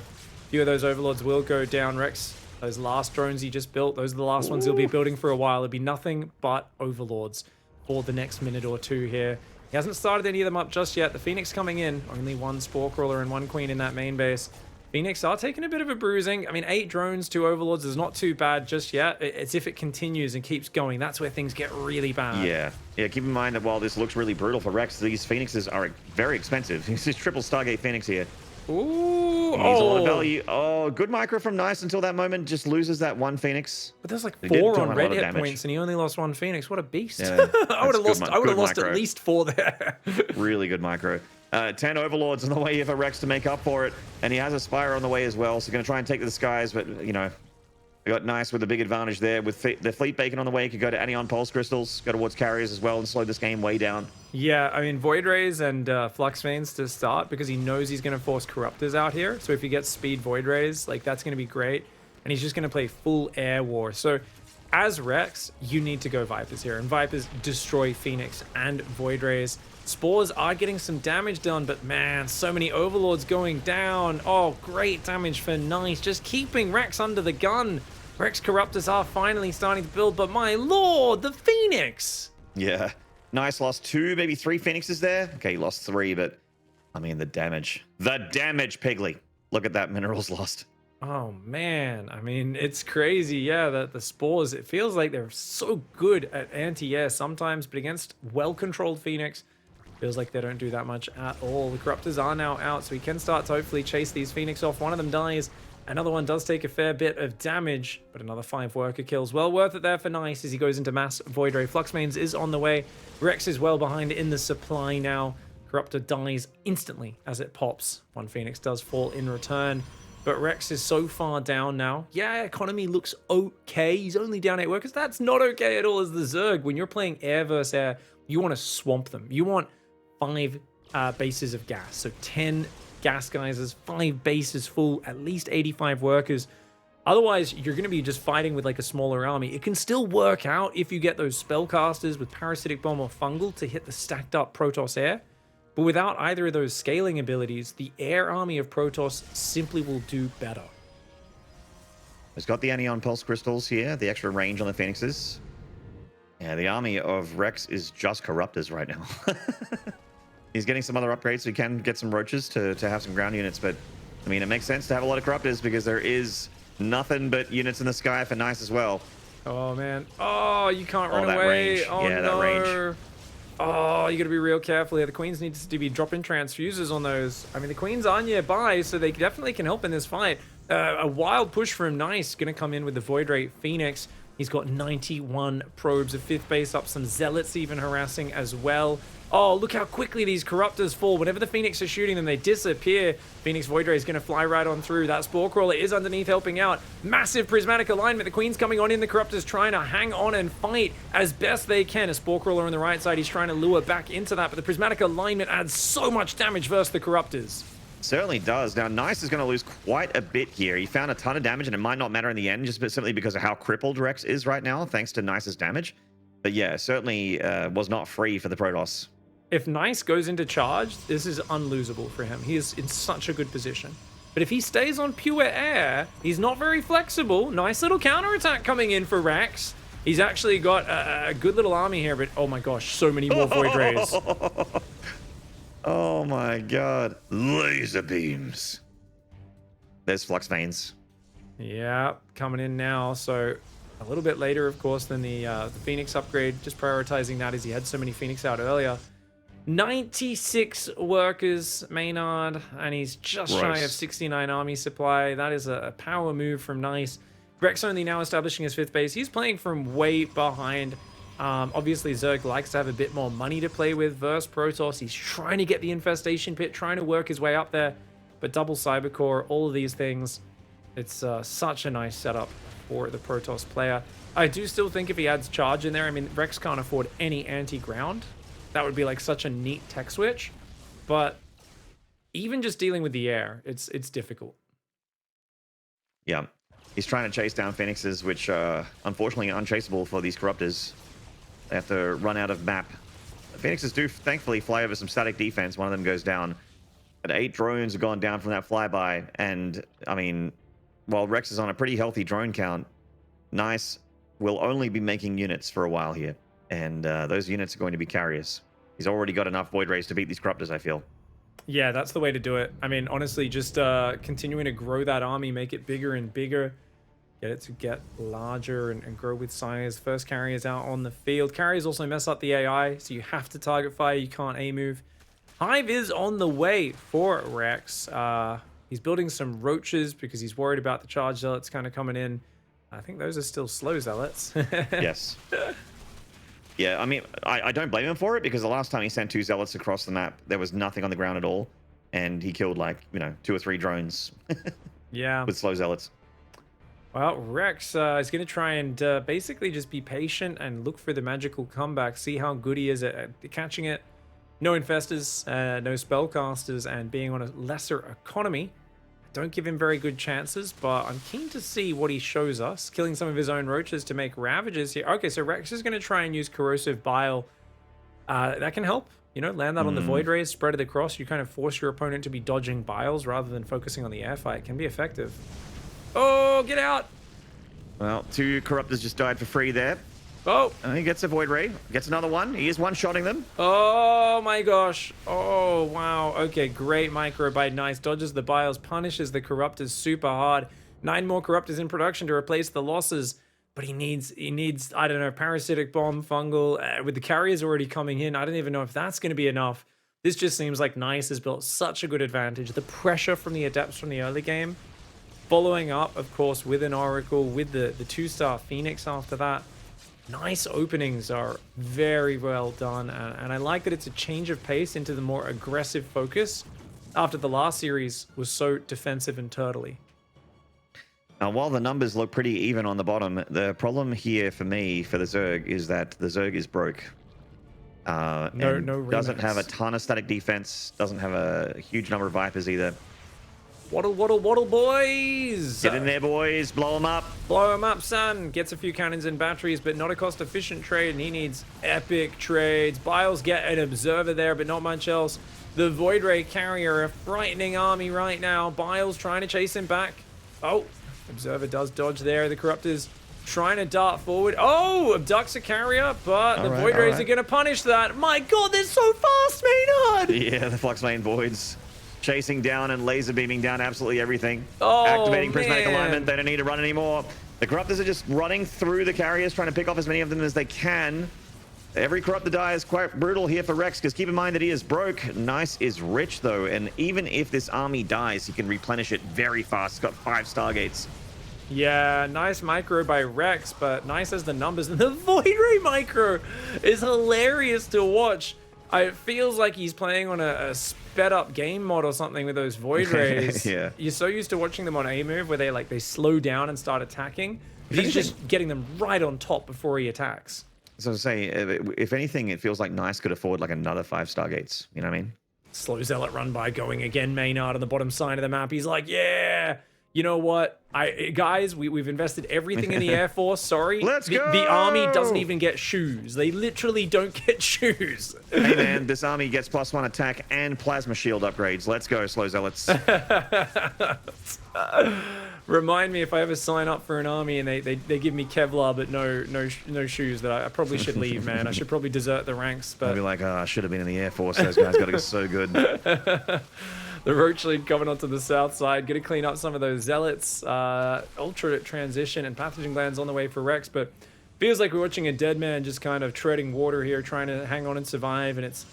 few of those overlords will go down. Rex, those last drones he just built, those are the last ones he'll be building for a while. It'll be nothing but overlords for the next minute or 2 here. He hasn't started any of them up just yet. The Phoenix coming in. Only 1 spore crawler and 1 queen in that main base. Phoenix are taking a bit of a bruising. I mean, 8 drones, 2 overlords is not too bad just yet. It's if it continues and keeps going, that's where things get really bad. Yeah. Keep in mind that while this looks really brutal for Rex, these Phoenixes are very expensive. This is triple Stargate Phoenix here. Ooh, Micro. He needs a lot of Oh, value. Oh, good micro from Nice until that moment. Just loses that one Phoenix. but there's like He did 4 do a on lot red of hit damage. points, and he only lost 1 Phoenix. What a beast! Yeah, I would have that's lost. I would have good lost at micro. least 4 there. Really good micro. 10 overlords on the way here for Rex to make up for it, and he has a Spire on the way as well. So going to try and take the skies, but you know, we got Nice with a big advantage there. With the Fleet Bacon on the way, could go to Anion Pulse Crystals, go towards carriers as well, and slow this game way down. Yeah, I mean, Void Rays and Flux Veins to start because he knows he's going to force Corruptors out here. So if he gets Speed Void Rays, like that's going to be great. And he's just going to play full Air War. So as Rex, you need to go Vipers here. And Vipers destroy Phoenix and Void Rays. Spores are getting some damage done, but man, so many Overlords going down. Oh, great damage for Nice. Just keeping Rex under the gun. Rex Corruptors are finally starting to build, but my lord, the Phoenix! Yeah. Nice lost 2, maybe 3 Phoenixes there. Okay, he lost 3, but I mean, the damage. The damage, Piggly. Look at that minerals lost. Oh man, I mean, it's crazy. Yeah, the Spores, it feels like they're so good at anti-air sometimes, but against well-controlled Phoenix, feels like they don't do that much at all. The Corruptors are now out, so he can start to hopefully chase these Phoenix off. One of them dies. Another one does take a fair bit of damage, but another 5 worker kills. Well worth it there for Nice as he goes into mass Void Ray. Flux Mains is on the way. Rex is well behind in the supply now. Corruptor dies instantly as it pops. 1 Phoenix does fall in return, but Rex is so far down now. Yeah, economy looks okay. He's only down 8 workers. That's not okay at all as the Zerg. When you're playing air versus air, you want to swamp them. You want 5 bases of gas. So 10 gas geysers, 5 bases full, at least 85 workers. Otherwise, you're going to be just fighting with like a smaller army. It can still work out if you get those spellcasters with Parasitic Bomb or Fungal to hit the stacked up Protoss air. But without either of those scaling abilities, the air army of Protoss simply will do better. He's got the Anion Pulse Crystals here, the extra range on the Phoenixes. Yeah, the army of Rex is just Corruptors right now. He's getting some other upgrades, so he can get some Roaches to have some ground units. But, I mean, it makes sense to have a lot of Corruptors because there is nothing but units in the sky for Nice as well. Oh, man. Oh, you can't run that away. range. Oh, Yeah, no. that range. Oh, you got to be real careful here. The Queens need to be dropping transfuses on those. I mean, the Queens are nearby, so they definitely can help in this fight. A wild push from Nice. Going to come in with the Void Ray Phoenix. He's got 91 probes, a 5th base up, some Zealots even harassing as well. Oh, look how quickly these Corruptors fall. Whenever the Phoenix are shooting them, they disappear. Phoenix Void Ray is going to fly right on through. That Spore Crawler is underneath helping out. Massive Prismatic alignment. The Queen's coming on in. The Corruptors trying to hang on and fight as best they can. A Spore Crawler on the right side. He's trying to lure back into that, but the Prismatic alignment adds so much damage versus the Corruptors. Certainly does. Now, Nice is going to lose quite a bit here. He found a ton of damage, and it might not matter in the end, just simply because of how crippled Rex is right now, thanks to Nice's damage. But yeah, certainly was not free for the Protoss. If Nice goes into charge, this is unlosable for him. He is in such a good position. But if he stays on pure air, he's not very flexible. Nice little counterattack coming in for Rex. He's actually got a good little army here, but oh my gosh, so many more Void Rays. Oh my god. Laser beams. There's Flux Veins. Yeah, coming in now. So a little bit later, of course, than the Phoenix upgrade. Just prioritizing that as he had so many Phoenix out earlier. 96 workers, Maynard, and he's just shy of 69 army supply. That is a power move from Nice. Rex only now establishing his 5th base. He's playing from way behind. Obviously, Zerg likes to have a bit more money to play with versus Protoss. He's trying to get the Infestation Pit, trying to work his way up there. But double Cybercore, all of these things, it's such a nice setup for the Protoss player. I do still think if he adds charge in there, I mean, Rex can't afford any anti-ground. That would be like such a neat tech switch. But even just dealing with the air, it's difficult. Yeah. He's trying to chase down Phoenixes, which unfortunately are unchaseable for these Corruptors. They have to run out of map. The Phoenixes do thankfully fly over some static defense. One of them goes down. But 8 drones have gone down from that flyby. And, I mean, while Rex is on a pretty healthy drone count, Nice will only be making units for a while here. And those units are going to be carriers. He's already got enough Void Rays to beat these Corruptors, I feel. Yeah, that's the way to do it. I mean, honestly, just continuing to grow that army, make it bigger and bigger. Get it to get larger and grow with size. First carriers out on the field. Carriers also mess up the AI, so you have to target fire. You can't A-move. Hive is on the way for Rex. He's building some roaches because he's worried about the charge zealots kind of coming in. I think those are still slow zealots. Yes. Yeah, I mean, I don't blame him for it, because the last time he sent 2 zealots across the map, there was nothing on the ground at all. And he killed, like, 2 or 3 drones Yeah. with slow zealots. Well, Rex is going to try and basically just be patient and look for the magical comeback, see how good he is at catching it. No infestors, no spellcasters, and being on a lesser economy. Don't give him very good chances, but I'm keen to see what he shows us. Killing some of his own roaches to make ravages here. Okay, so Rex is going to try and use corrosive bile. That can help. Land that on the void rays, spread it across. You kind of force your opponent to be dodging biles rather than focusing on the air fight. It can be effective. Oh, get out! Well, 2 corruptors just died for free there. Oh! He gets a void ray, gets another one. He is one-shotting them. Oh my gosh. Oh, wow. Okay, great microbite. Nice. Dodges the biles, punishes the corruptors super hard. 9 more corruptors in production to replace the losses. But he needs, I don't know, parasitic bomb, fungal. With the carriers already coming in, I don't even know if that's going to be enough. This just seems like Nice has built such a good advantage. The pressure from the adepts from the early game. Following up, of course, with an Oracle, with the 2-star Phoenix after that. Nice openings are very well done, and I like that it's a change of pace into the more aggressive focus after the last series was so defensive and turtley. Now, while the numbers look pretty even on the bottom, the problem here for me, for the Zerg, is that the Zerg is broke. No doesn't remakes. have a ton of static defense, doesn't have a huge number of Vipers either. Waddle, waddle, waddle, boys! Get in there, boys. Blow them up. Blow him up, son. Gets a few cannons and batteries, but not a cost-efficient trade, and he needs epic trades. Biles get an observer there, but not much else. The Void Ray carrier, a frightening army right now. Biles trying to chase him back. Oh, observer does dodge there. The Corruptors trying to dart forward. Oh, abducts a carrier, but the Void Rays are going to punish that. My god, they're so fast, Maynard! Yeah, the Flux Main Voids. Chasing down and laser beaming down absolutely everything. Oh, activating prismatic man. alignment. They don't need to run anymore. The Corruptors are just running through the carriers, trying to pick off as many of them as they can. Every Corruptor die is quite brutal here for Rex, because keep in mind that he is broke. Nice is rich, though, and even if this army dies, he can replenish it very fast. He's got 5 Stargates. Yeah, nice micro by Rex, but Nice has the numbers. And the Void Ray micro is hilarious to watch. It feels like he's playing on a sped up game mod or something with those Void Rays. Yeah. You're so used to watching them on A move where they slow down and start attacking. He's just getting them right on top before he attacks. So to say, if anything, it feels like Nice could afford like another 5 Stargates. You know what I mean? Slow Zealot run by going again, Maynard on the bottom side of the map. He's like, yeah, you know what? Guys, we've invested everything in the Air Force. Sorry. Let's go! The army doesn't even get shoes. They literally don't get shoes. Hey man, this army gets +1 attack and plasma shield upgrades. Let's go, Slow Zealots. Remind me if I ever sign up for an army and they give me Kevlar but no shoes, that I probably should leave, man. I should probably desert the ranks. But I'd be like, oh, I should have been in the Air Force. Those guys got to go so good. The Roach Lead coming onto the south side, gonna clean up some of those zealots. Ultra transition and pathogen glands on the way for Rex, but feels like we're watching a dead man just kind of treading water here, trying to hang on and survive. And it's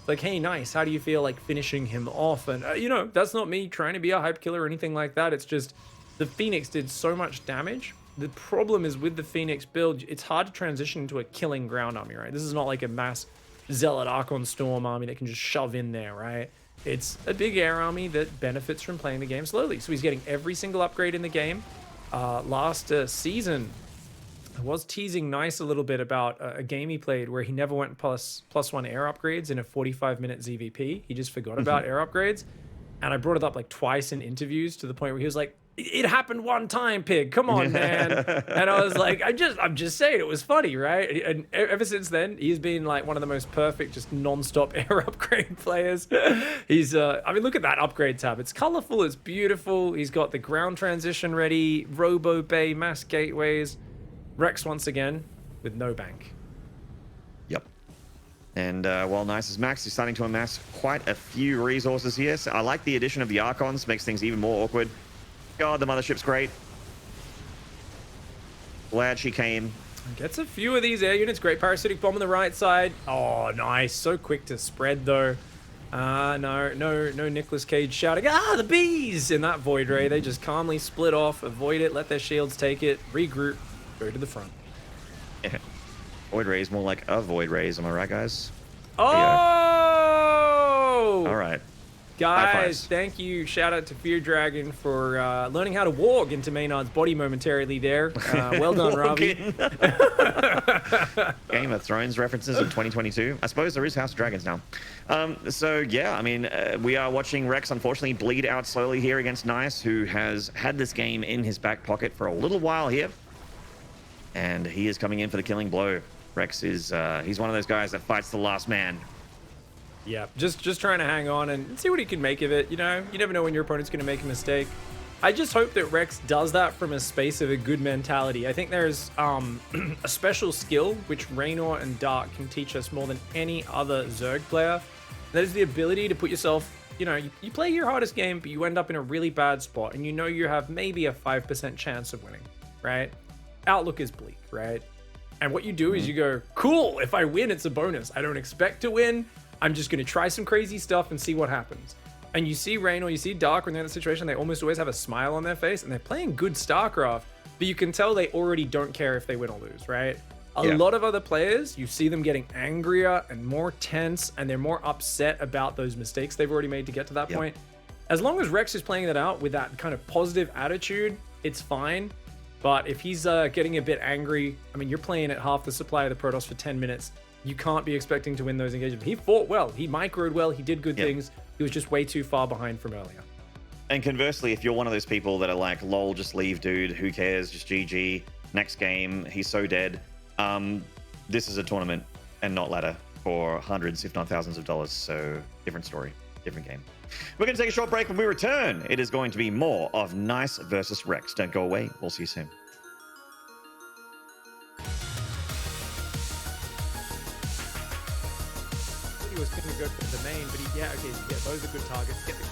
like, hey, Nice, how do you feel like finishing him off? And that's not me trying to be a hype killer or anything like that. It's just the Phoenix did so much damage. The problem is with the Phoenix build, it's hard to transition into a killing ground army, right? This is not like a mass Zealot Archon Storm army that can just shove in there, right? It's a big air army that benefits from playing the game slowly. So he's getting every single upgrade in the game. Last season, I was teasing Nice a little bit about a game he played where he never went +1 air upgrades in a 45-minute ZVP. He just forgot about air upgrades. And I brought it up like twice in interviews to the point where he was like, it happened one time, Pig. Come on, man. And I was like, I'm just saying it was funny, right? And ever since then, he's been like one of the most perfect, just non-stop air upgrade players. He's, I mean, look at that upgrade tab. It's colorful. It's beautiful. He's got the ground transition ready, Robo Bay, mass gateways. Rex once again with no bank. Yep. And while Nice is maxed, he's starting to amass quite a few resources here. So I like the addition of the Archons. Makes things even more awkward. God, the mothership's great. Glad she came. Gets a few of these air units. Great parasitic bomb on the right side. Oh, nice. So quick to spread, though. No Nicolas Cage shouting, "Ah, the bees!" in that Void Ray. They just calmly split off, avoid it, let their shields take it, regroup, go to the front. Yeah. Void Ray is more like a Void Rays, am I right, guys? Oh! Yeah. All right. Guys, thank you. Shout out to Fear Dragon for learning how to walk into Maynard's body momentarily there. Well done, Ravi. Game of Thrones references in 2022. I suppose there is House of Dragons now. So, yeah, I mean, we are watching Rex, unfortunately, bleed out slowly here against Nice, who has had this game in his back pocket for a little while here. And he is coming in for the killing blow. Rex is, he's one of those guys that fights the last man. Yeah, just trying to hang on and see what he can make of it. You know, you never know when your opponent's going to make a mistake. I just hope that Rex does that from a space of a good mentality. I think there's a special skill which Raynor and Dark can teach us more than any other Zerg player. That is the ability to put yourself, you know, you play your hardest game, but you end up in a really bad spot, and you know you have maybe a 5% chance of winning, right? Outlook is bleak, right? And what you do is you go, cool, if I win, it's a bonus. I don't expect to win. I'm just going to try some crazy stuff and see what happens. And you see Rain or you see Dark when they're in that situation, they almost always have a smile on their face and they're playing good StarCraft, but you can tell they already don't care if they win or lose, right? A lot of other players, you see them getting angrier and more tense, and they're more upset about those mistakes they've already made to get to that point. As long as Rex is playing that out with that kind of positive attitude, it's fine. But if he's getting a bit angry, I mean, you're playing at half the supply of the Protoss for 10 minutes. You can't be expecting to win those engagements. He fought well. He microed well. He did good things. He was just way too far behind from earlier. And conversely, if you're one of those people that are like, lol, just leave, dude. Who cares? Just GG. Next game. He's so dead. This is a tournament and not ladder for hundreds, if not thousands of dollars. So different story, different game. We're going to take a short break. When we return, it is going to be more of Nice versus Rex. Don't go away. We'll see you soon. He was going to go for the main, but those are good targets. Get the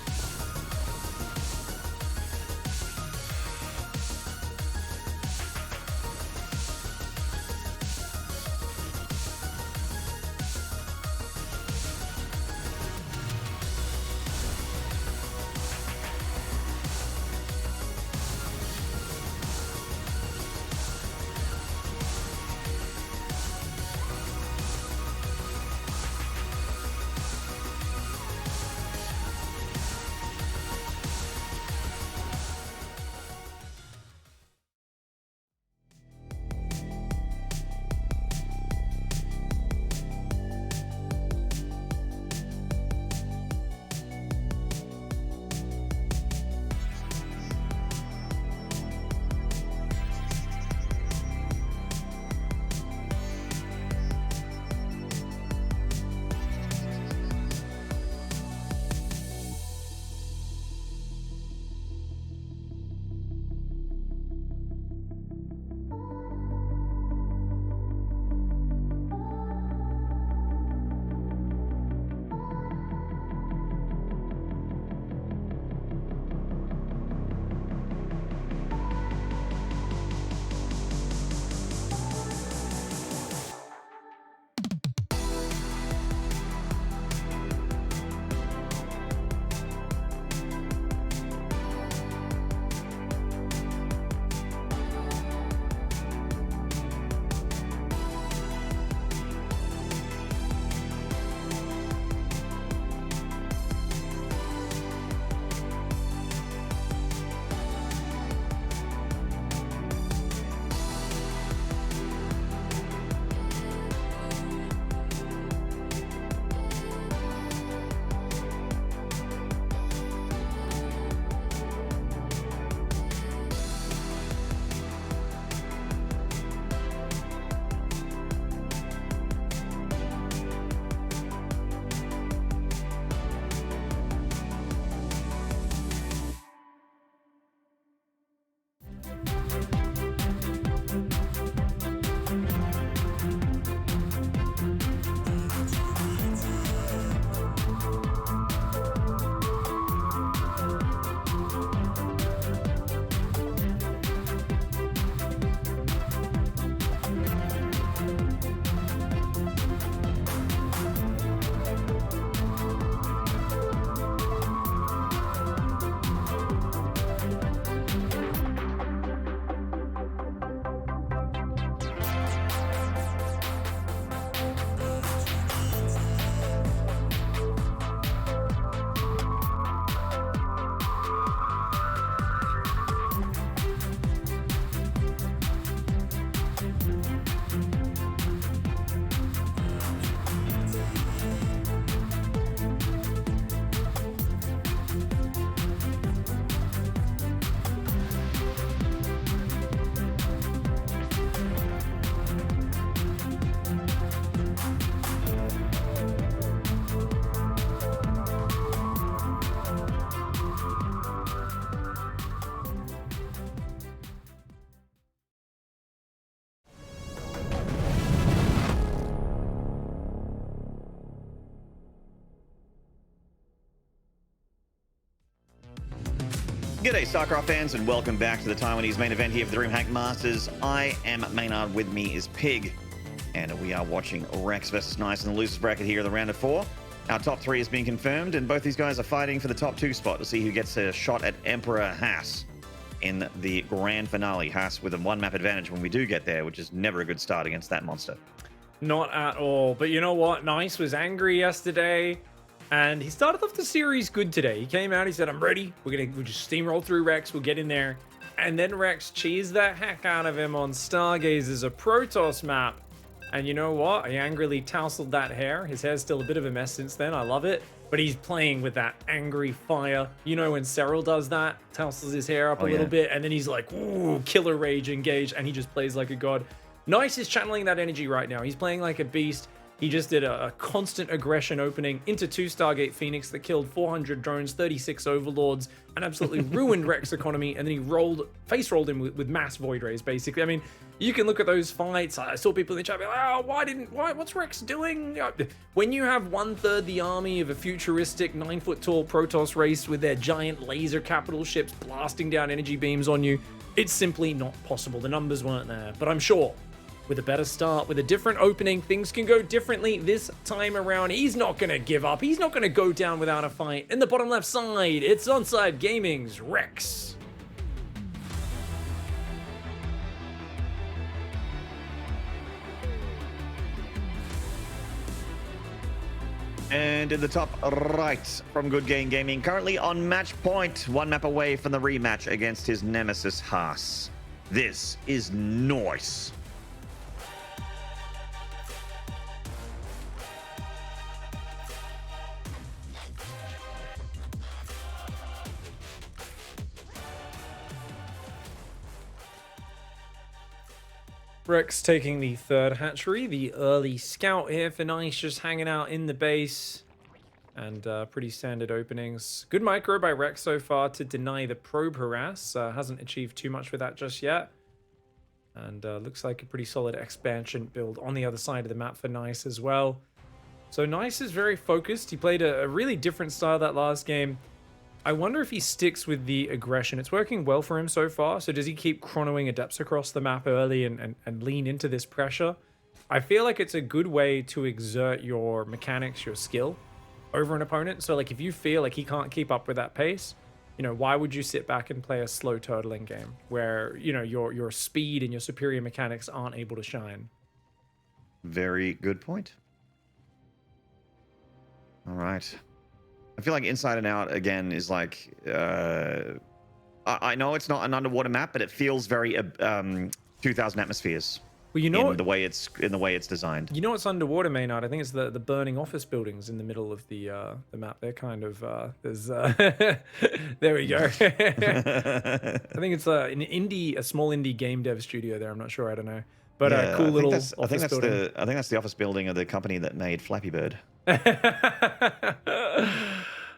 G'day, StarCraft fans, and welcome back to the Taiwanese main event here for the DreamHack Masters. I am Maynard, with me is Pig, and we are watching Rex versus Nice in the losers bracket here in the round of 4. Our top 3 has been confirmed, and both these guys are fighting for the top 2 spot to see who gets a shot at Emperor Haas in the grand finale. Haas with a 1-map advantage when we do get there, which is never a good start against that monster. Not at all. But you know what? Nice was angry yesterday, and he started off the series good today. He came out, he said, I'm ready. We'll just steamroll through Rex. We'll get in there. And then Rex cheesed the heck out of him on Stargazer's, a Protoss map. And you know what? He angrily tousled that hair. His hair's still a bit of a mess since then. I love it. But he's playing with that angry fire. You know when Cyril does that? Tousles his hair up a little bit, and then he's like, ooh, killer rage engaged, and he just plays like a god. Nice is channeling that energy right now. He's playing like a beast. He just did a constant aggression opening into 2 Stargate Phoenix that killed 400 drones, 36 overlords, and absolutely ruined Rex economy. And then he face rolled him with mass void rays, basically. I mean, you can look at those fights. I saw people in the chat be like, oh, what's Rex doing? When you have 1/3 the army of a futuristic 9-foot tall Protoss race with their giant laser capital ships blasting down energy beams on you, it's simply not possible. The numbers weren't there. But I'm sure with a better start, with a different opening, things can go differently this time around. He's not going to give up. He's not going to go down without a fight. In the bottom left side, it's Onside Gaming's Rex. And in the top right from Good Game Gaming, currently on match point, 1 map away from the rematch against his nemesis Haas. This is Noise. Rex taking the 3rd hatchery, the early scout here for Nice, just hanging out in the base. And pretty standard openings. Good micro by Rex so far to deny the probe harass. Hasn't achieved too much with that just yet. And looks like a pretty solid expansion build on the other side of the map for Nice as well. So Nice is very focused. He played a really different style that last game. I wonder if he sticks with the aggression. It's working well for him so far. So does he keep chronoing adepts across the map early and lean into this pressure? I feel like it's a good way to exert your mechanics, your skill over an opponent. So like if you feel like he can't keep up with that pace, you know, why would you sit back and play a slow turtling game where, you know, your speed and your superior mechanics aren't able to shine? Very good point. All right. I feel like Inside and Out, again, is like... I know it's not an underwater map, but it feels very 2000 Atmospheres. Well, you know in the way it's designed. You know what's underwater, Maynard? I think it's the burning office buildings in the middle of the map. They're kind of there's there we go. I think it's a small indie game dev studio there. I'm not sure. I don't know. But yeah, cool little office building. I think that's the office building of the company that made Flappy Bird.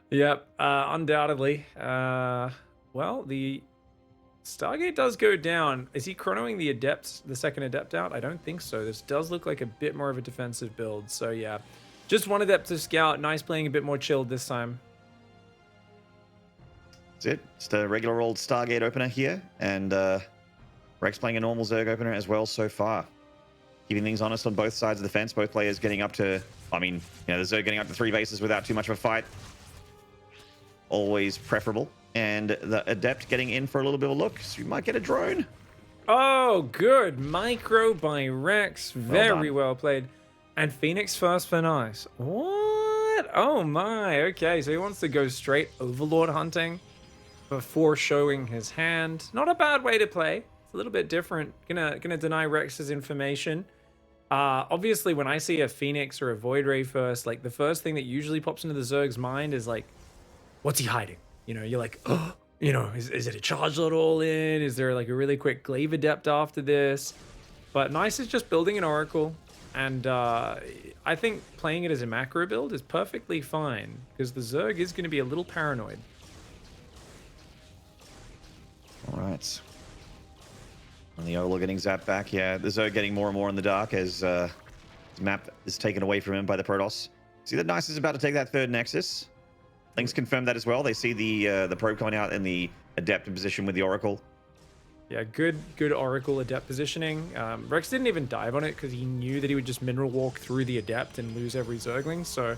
Yep, undoubtedly. Well, the Stargate does go down. Is he chronoing the adept, the second adept out? I don't think so. This does look like a bit more of a defensive build. So yeah, just 1 adept to scout. Nice playing a bit more chilled this time. That's it. Just a regular old Stargate opener here, and Rex playing a normal Zerg opener as well so far. Keeping things honest on both sides of the fence. Both players getting up to, I mean, you know, the Zerg getting up to 3 bases without too much of a fight. Always preferable. And the Adept getting in for a little bit of a look. So you might get a drone. Oh, good. Micro by Rex. Very well played. And Phoenix first for Nice. What? Oh my. Okay, so he wants to go straight Overlord hunting before showing his hand. Not a bad way to play. It's a little bit different. Gonna deny Rex's information. Obviously, when I see a Phoenix or a Void Ray first, like the first thing that usually pops into the Zerg's mind is like, what's he hiding? You know, you're like, oh, you know, is it a charge load all in? Is there like a really quick Glaive Adept after this? But Nice is just building an Oracle. And I think playing it as a macro build is perfectly fine because the Zerg is going to be a little paranoid. All right. And the Ola getting zapped back. Yeah, the Zerg getting more and more in the dark as his map is taken away from him by the Protoss. See that Nice is about to take that 3rd Nexus. Lynx confirmed that as well. They see the probe coming out in the Adept in position with the Oracle. Yeah, good Oracle Adept positioning. Rex didn't even dive on it because he knew that he would just Mineral Walk through the Adept and lose every Zergling. So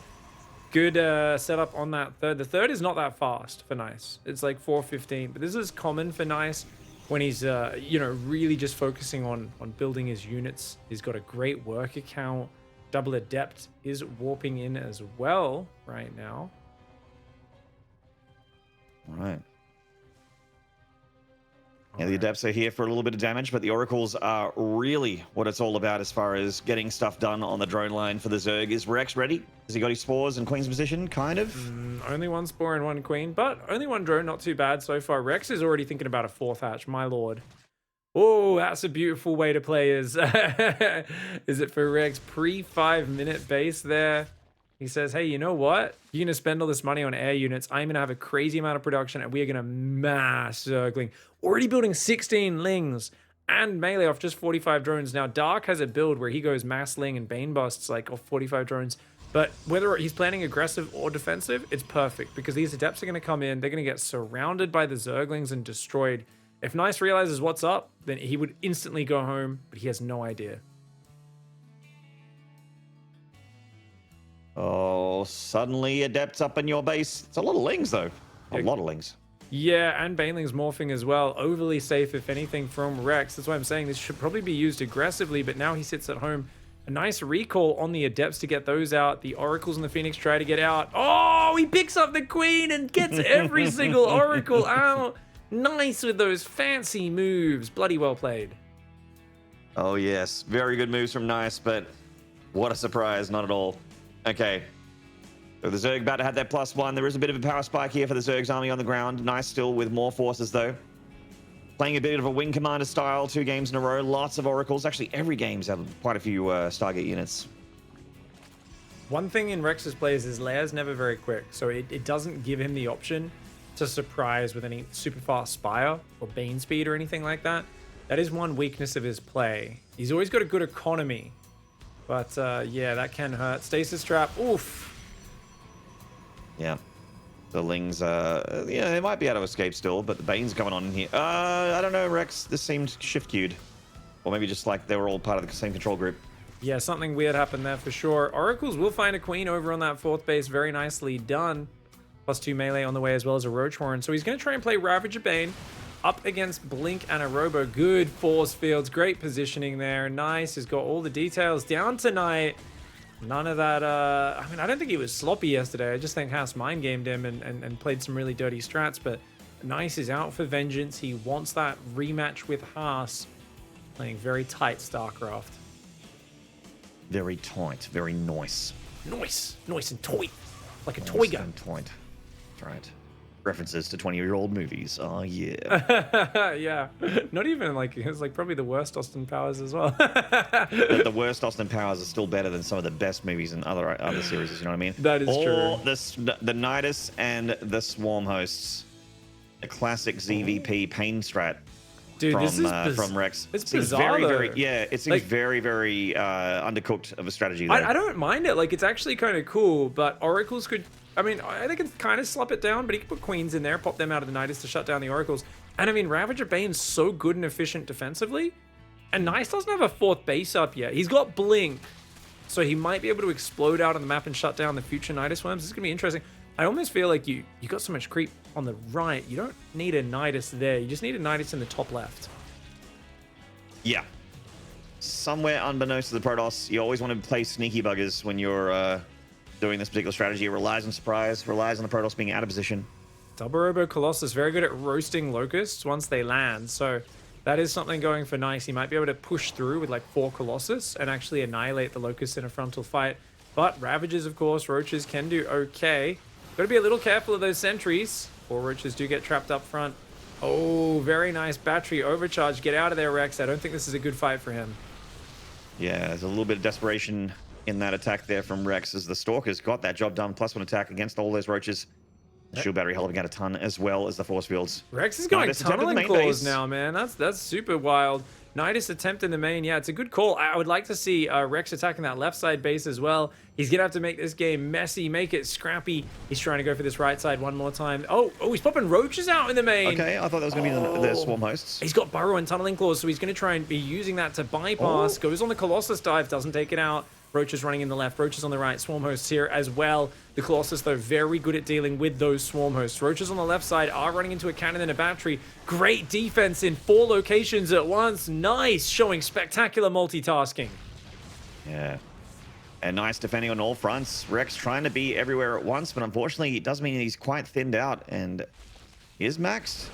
good setup on that third. The third is not that fast for Nice. It's like 4:15, but this is common for Nice when he's you know, really just focusing on building his units. He's got a great work account. Double Adept is warping in as well right now. All right. Yeah, the Adepts are here for a little bit of damage, but the Oracles are really what it's all about as far as getting stuff done on the drone line for the Zerg. Is Rex ready? Has he got his spores and Queen's position? Kind of. Only one spore and one queen, but only one drone, not too bad so far. Rex is already thinking about a fourth hatch, my lord. Oh, that's a beautiful way to play is it for Rex? Pre-5-minute base there. He says, hey, you know what? You're going to spend all this money on air units. I'm going to have a crazy amount of production, and we are going to mass Zergling. Already building 16 Lings and melee off just 45 drones. Now, Dark has a build where he goes mass Ling and Bane busts like off 45 drones. But whether he's planning aggressive or defensive, it's perfect because these Adepts are going to come in. They're going to get surrounded by the Zerglings and destroyed. If Nice realizes what's up, then he would instantly go home, but he has no idea. Oh, suddenly Adepts up in your base. It's a lot of Lings, though. A lot of Lings. Yeah, and Baneling's morphing as well. Overly safe, if anything, from Rex. That's why I'm saying this should probably be used aggressively, but now he sits at home. A nice recall on the Adepts to get those out. The Oracles and the Phoenix try to get out. Oh, he picks up the Queen and gets every single Oracle out. Nice with those fancy moves. Bloody well played. Oh, yes. Very good moves from Nice, but what a surprise. Not at all. Okay. So the Zerg about to have that +1. There is a bit of a power spike here for the Zerg's army on the ground. Nice still with more forces, though. Playing a bit of a Wing Commander style, 2 games in a row. Lots of Oracles. Actually, every game's had quite a few Stargate units. One thing in Rex's play is his lair's never very quick, so it doesn't give him the option to surprise with any super fast Spire or Bane speed or anything like that. That is one weakness of his play. He's always got a good economy, but yeah, that can hurt. Stasis Trap, oof. Yeah. The Lings, yeah, they might be able to escape still, but the Bane's coming on in here. I don't know, Rex. This seemed shift queued. Or maybe just like they were all part of the same control group. Yeah, something weird happened there for sure. Oracles will find a Queen over on that 4th base. Very nicely done. +2 melee on the way as well as a Roach Horn. So he's going to try and play Ravager Bane up against Blink and a Robo. Good force fields. Great positioning there. Nice. He's got all the details down tonight. None of that, I mean, I don't think he was sloppy yesterday. I just think Haas mind gamed him and played some really dirty strats, but Nice is out for vengeance. He wants that rematch with Haas. Playing very tight StarCraft. Very tight, very nice. Nice and toy. Like a toy gun. Point. That's right. References to 20-year-old movies. Oh, yeah. Yeah. Not even like, it's like probably the worst Austin Powers as well. But the worst Austin Powers are still better than some of the best movies in other series, you know what I mean? That is true. Or the Nidus and the Swarm hosts. A classic ZVP pain strat. Dude, from Rex. It's seems bizarre, very, though. yeah, it seems Like, very undercooked of a strategy there. I don't mind it. Like, it's actually kind of cool, but Oracles could... I mean, they can kind of slap it down, but he can put Queens in there, pop them out of the Nidus to shut down the Oracles. And I mean, Ravager Bane's so good and efficient defensively, and Nice doesn't have a 4th base up yet. He's got Blink, so he might be able to explode out on the map and shut down the future Nidus worms. This is going to be interesting. I almost feel like you got so much creep on the right. You don't need a Nidus there. You just need a Nidus in the top left. Yeah. Somewhere unbeknownst to the Protoss, you always want to play sneaky buggers when you're doing this particular strategy. It relies on surprise, relies on the Protoss being out of position. Double Robo Colossus, very good at roasting Locusts once they land. So that is something going for Nice. He might be able to push through with like 4 Colossus and actually annihilate the Locusts in a frontal fight. But Ravagers, of course, Roaches can do okay. Got to be a little careful of those sentries. 4 Roaches do get trapped up front. Oh, very nice battery overcharge. Get out of there, Rex. I don't think this is a good fight for him. Yeah, there's a little bit of desperation in that attack there from Rex as the Stalkers got that job done. +1 attack against all those Roaches. The shield battery helping out a ton as well as the force fields. Rex is going tunneling claws now, man. That's super wild. Nidus attempt in the main. Yeah, it's a good call. I would like to see Rex attacking that left side base as well. He's going to have to make this game messy, make it scrappy. He's trying to go for this right side one more time. Oh, he's popping roaches out in the main. Okay, I thought that was going to be the swarm hosts. He's got burrow and tunneling claws, so he's going to try and be using that to bypass. Goes on the Colossus dive, doesn't take it out. Roaches running in the left, Roaches on the right, Swarm hosts here as well. The Colossus, though, very good at dealing with those Swarm hosts. Roaches on the left side are running into a cannon and a battery. Great defense in 4 locations at once. Nice, showing spectacular multitasking. Yeah. And nice defending on all fronts. Rex trying to be everywhere at once, but unfortunately it does mean he's quite thinned out and he is maxed.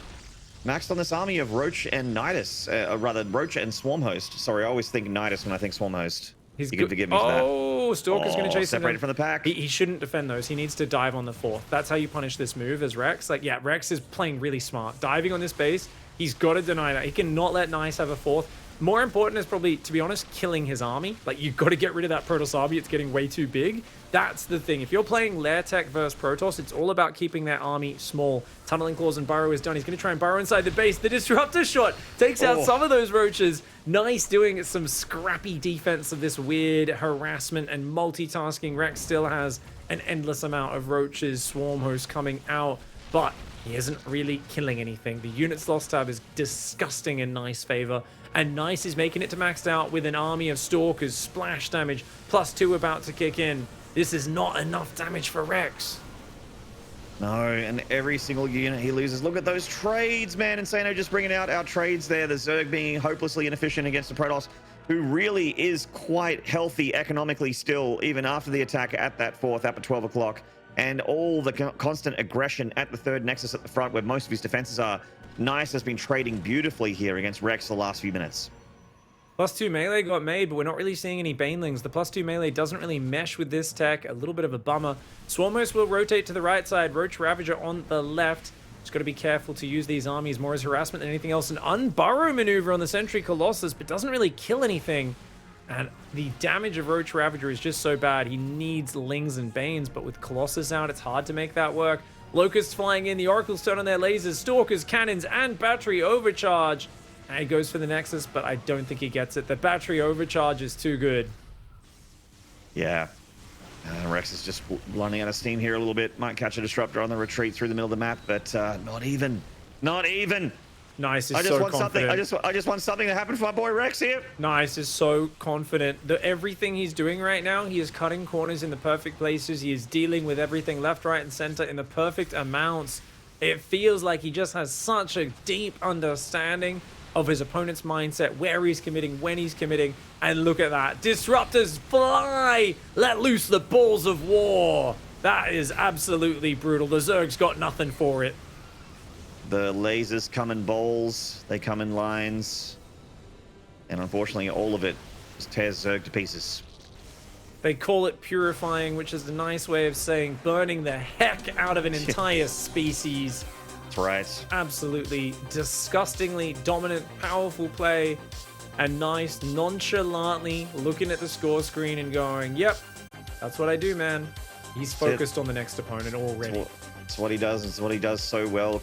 Maxed on this army of Roach and Nidus. Rather, Roach and Swarm host. Sorry, I always think Nidus when I think Swarm host. You can forgive me for that. Oh, Stalker's going to chase him. Separated from the pack. He shouldn't defend those. He needs to dive on the 4th. That's how you punish this move as Rex. Like, yeah, Rex is playing really smart. Diving on this base, he's got to deny that. He cannot let Nice have a 4th. More important is probably, to be honest, killing his army. Like, you've got to get rid of that Protoss army. It's getting way too big. That's the thing. If you're playing Lair Tech versus Protoss, it's all about keeping that army small. Tunneling Claws and Burrow is done. He's going to try and burrow inside the base. The Disruptor shot takes out some of those Roaches. Nice doing some scrappy defense of this weird harassment and multitasking. Rex still has an endless amount of Roaches, Swarm hosts coming out, but he isn't really killing anything. The units lost tab is disgusting in Nice favor. And Nice is making it to maxed out with an army of Stalkers, splash damage, +2 about to kick in. This is not enough damage for Rex. No, and every single unit he loses. Look at those trades, man. Insano just bringing out our trades there. The Zerg being hopelessly inefficient against the Protoss, who really is quite healthy economically still, even after the attack at that 4th, up at 12 o'clock. And all the constant aggression at the 3rd Nexus at the front, where most of his defenses are. Nice has been trading beautifully here against Rex the last few minutes. +2 melee got made, but we're not really seeing any Banelings. The +2 melee doesn't really mesh with this tech. A little bit of a bummer. Swarmhost will rotate to the right side. Roach Ravager on the left. Just got to be careful to use these armies more as harassment than anything else. An unburrow maneuver on the Sentry Colossus, but doesn't really kill anything. And the damage of Roach Ravager is just so bad. He needs Lings and Banes, but with Colossus out, it's hard to make that work. Locusts flying in, the Oracles turn on their lasers, Stalkers, Cannons, and Battery Overcharge. And he goes for the Nexus, but I don't think he gets it. The Battery Overcharge is too good. Yeah. Rex is just running out of steam here a little bit. Might catch a Disruptor on the retreat through the middle of the map, but not even. Not even. Nice is I just so want confident. something. I just want something to happen for my boy Rex here. Nice is so confident. Everything he's doing right now, he is cutting corners in the perfect places. He is dealing with everything left, right, and center in the perfect amounts. It feels like he just has such a deep understanding of his opponent's mindset, where he's committing, when he's committing. And look at that. Disruptors fly! Let loose the balls of war. That is absolutely brutal. The Zerg's got nothing for it. The lasers come in bowls, they come in lines, and unfortunately all of it just tears Zerg to pieces. They call it purifying, which is a nice way of saying burning the heck out of an entire species. That's right. Absolutely disgustingly dominant, powerful play, and Nice nonchalantly looking at the score screen and going, yep, that's what I do, man. He's focused on the next opponent already. It's what he does. It's what he does so well.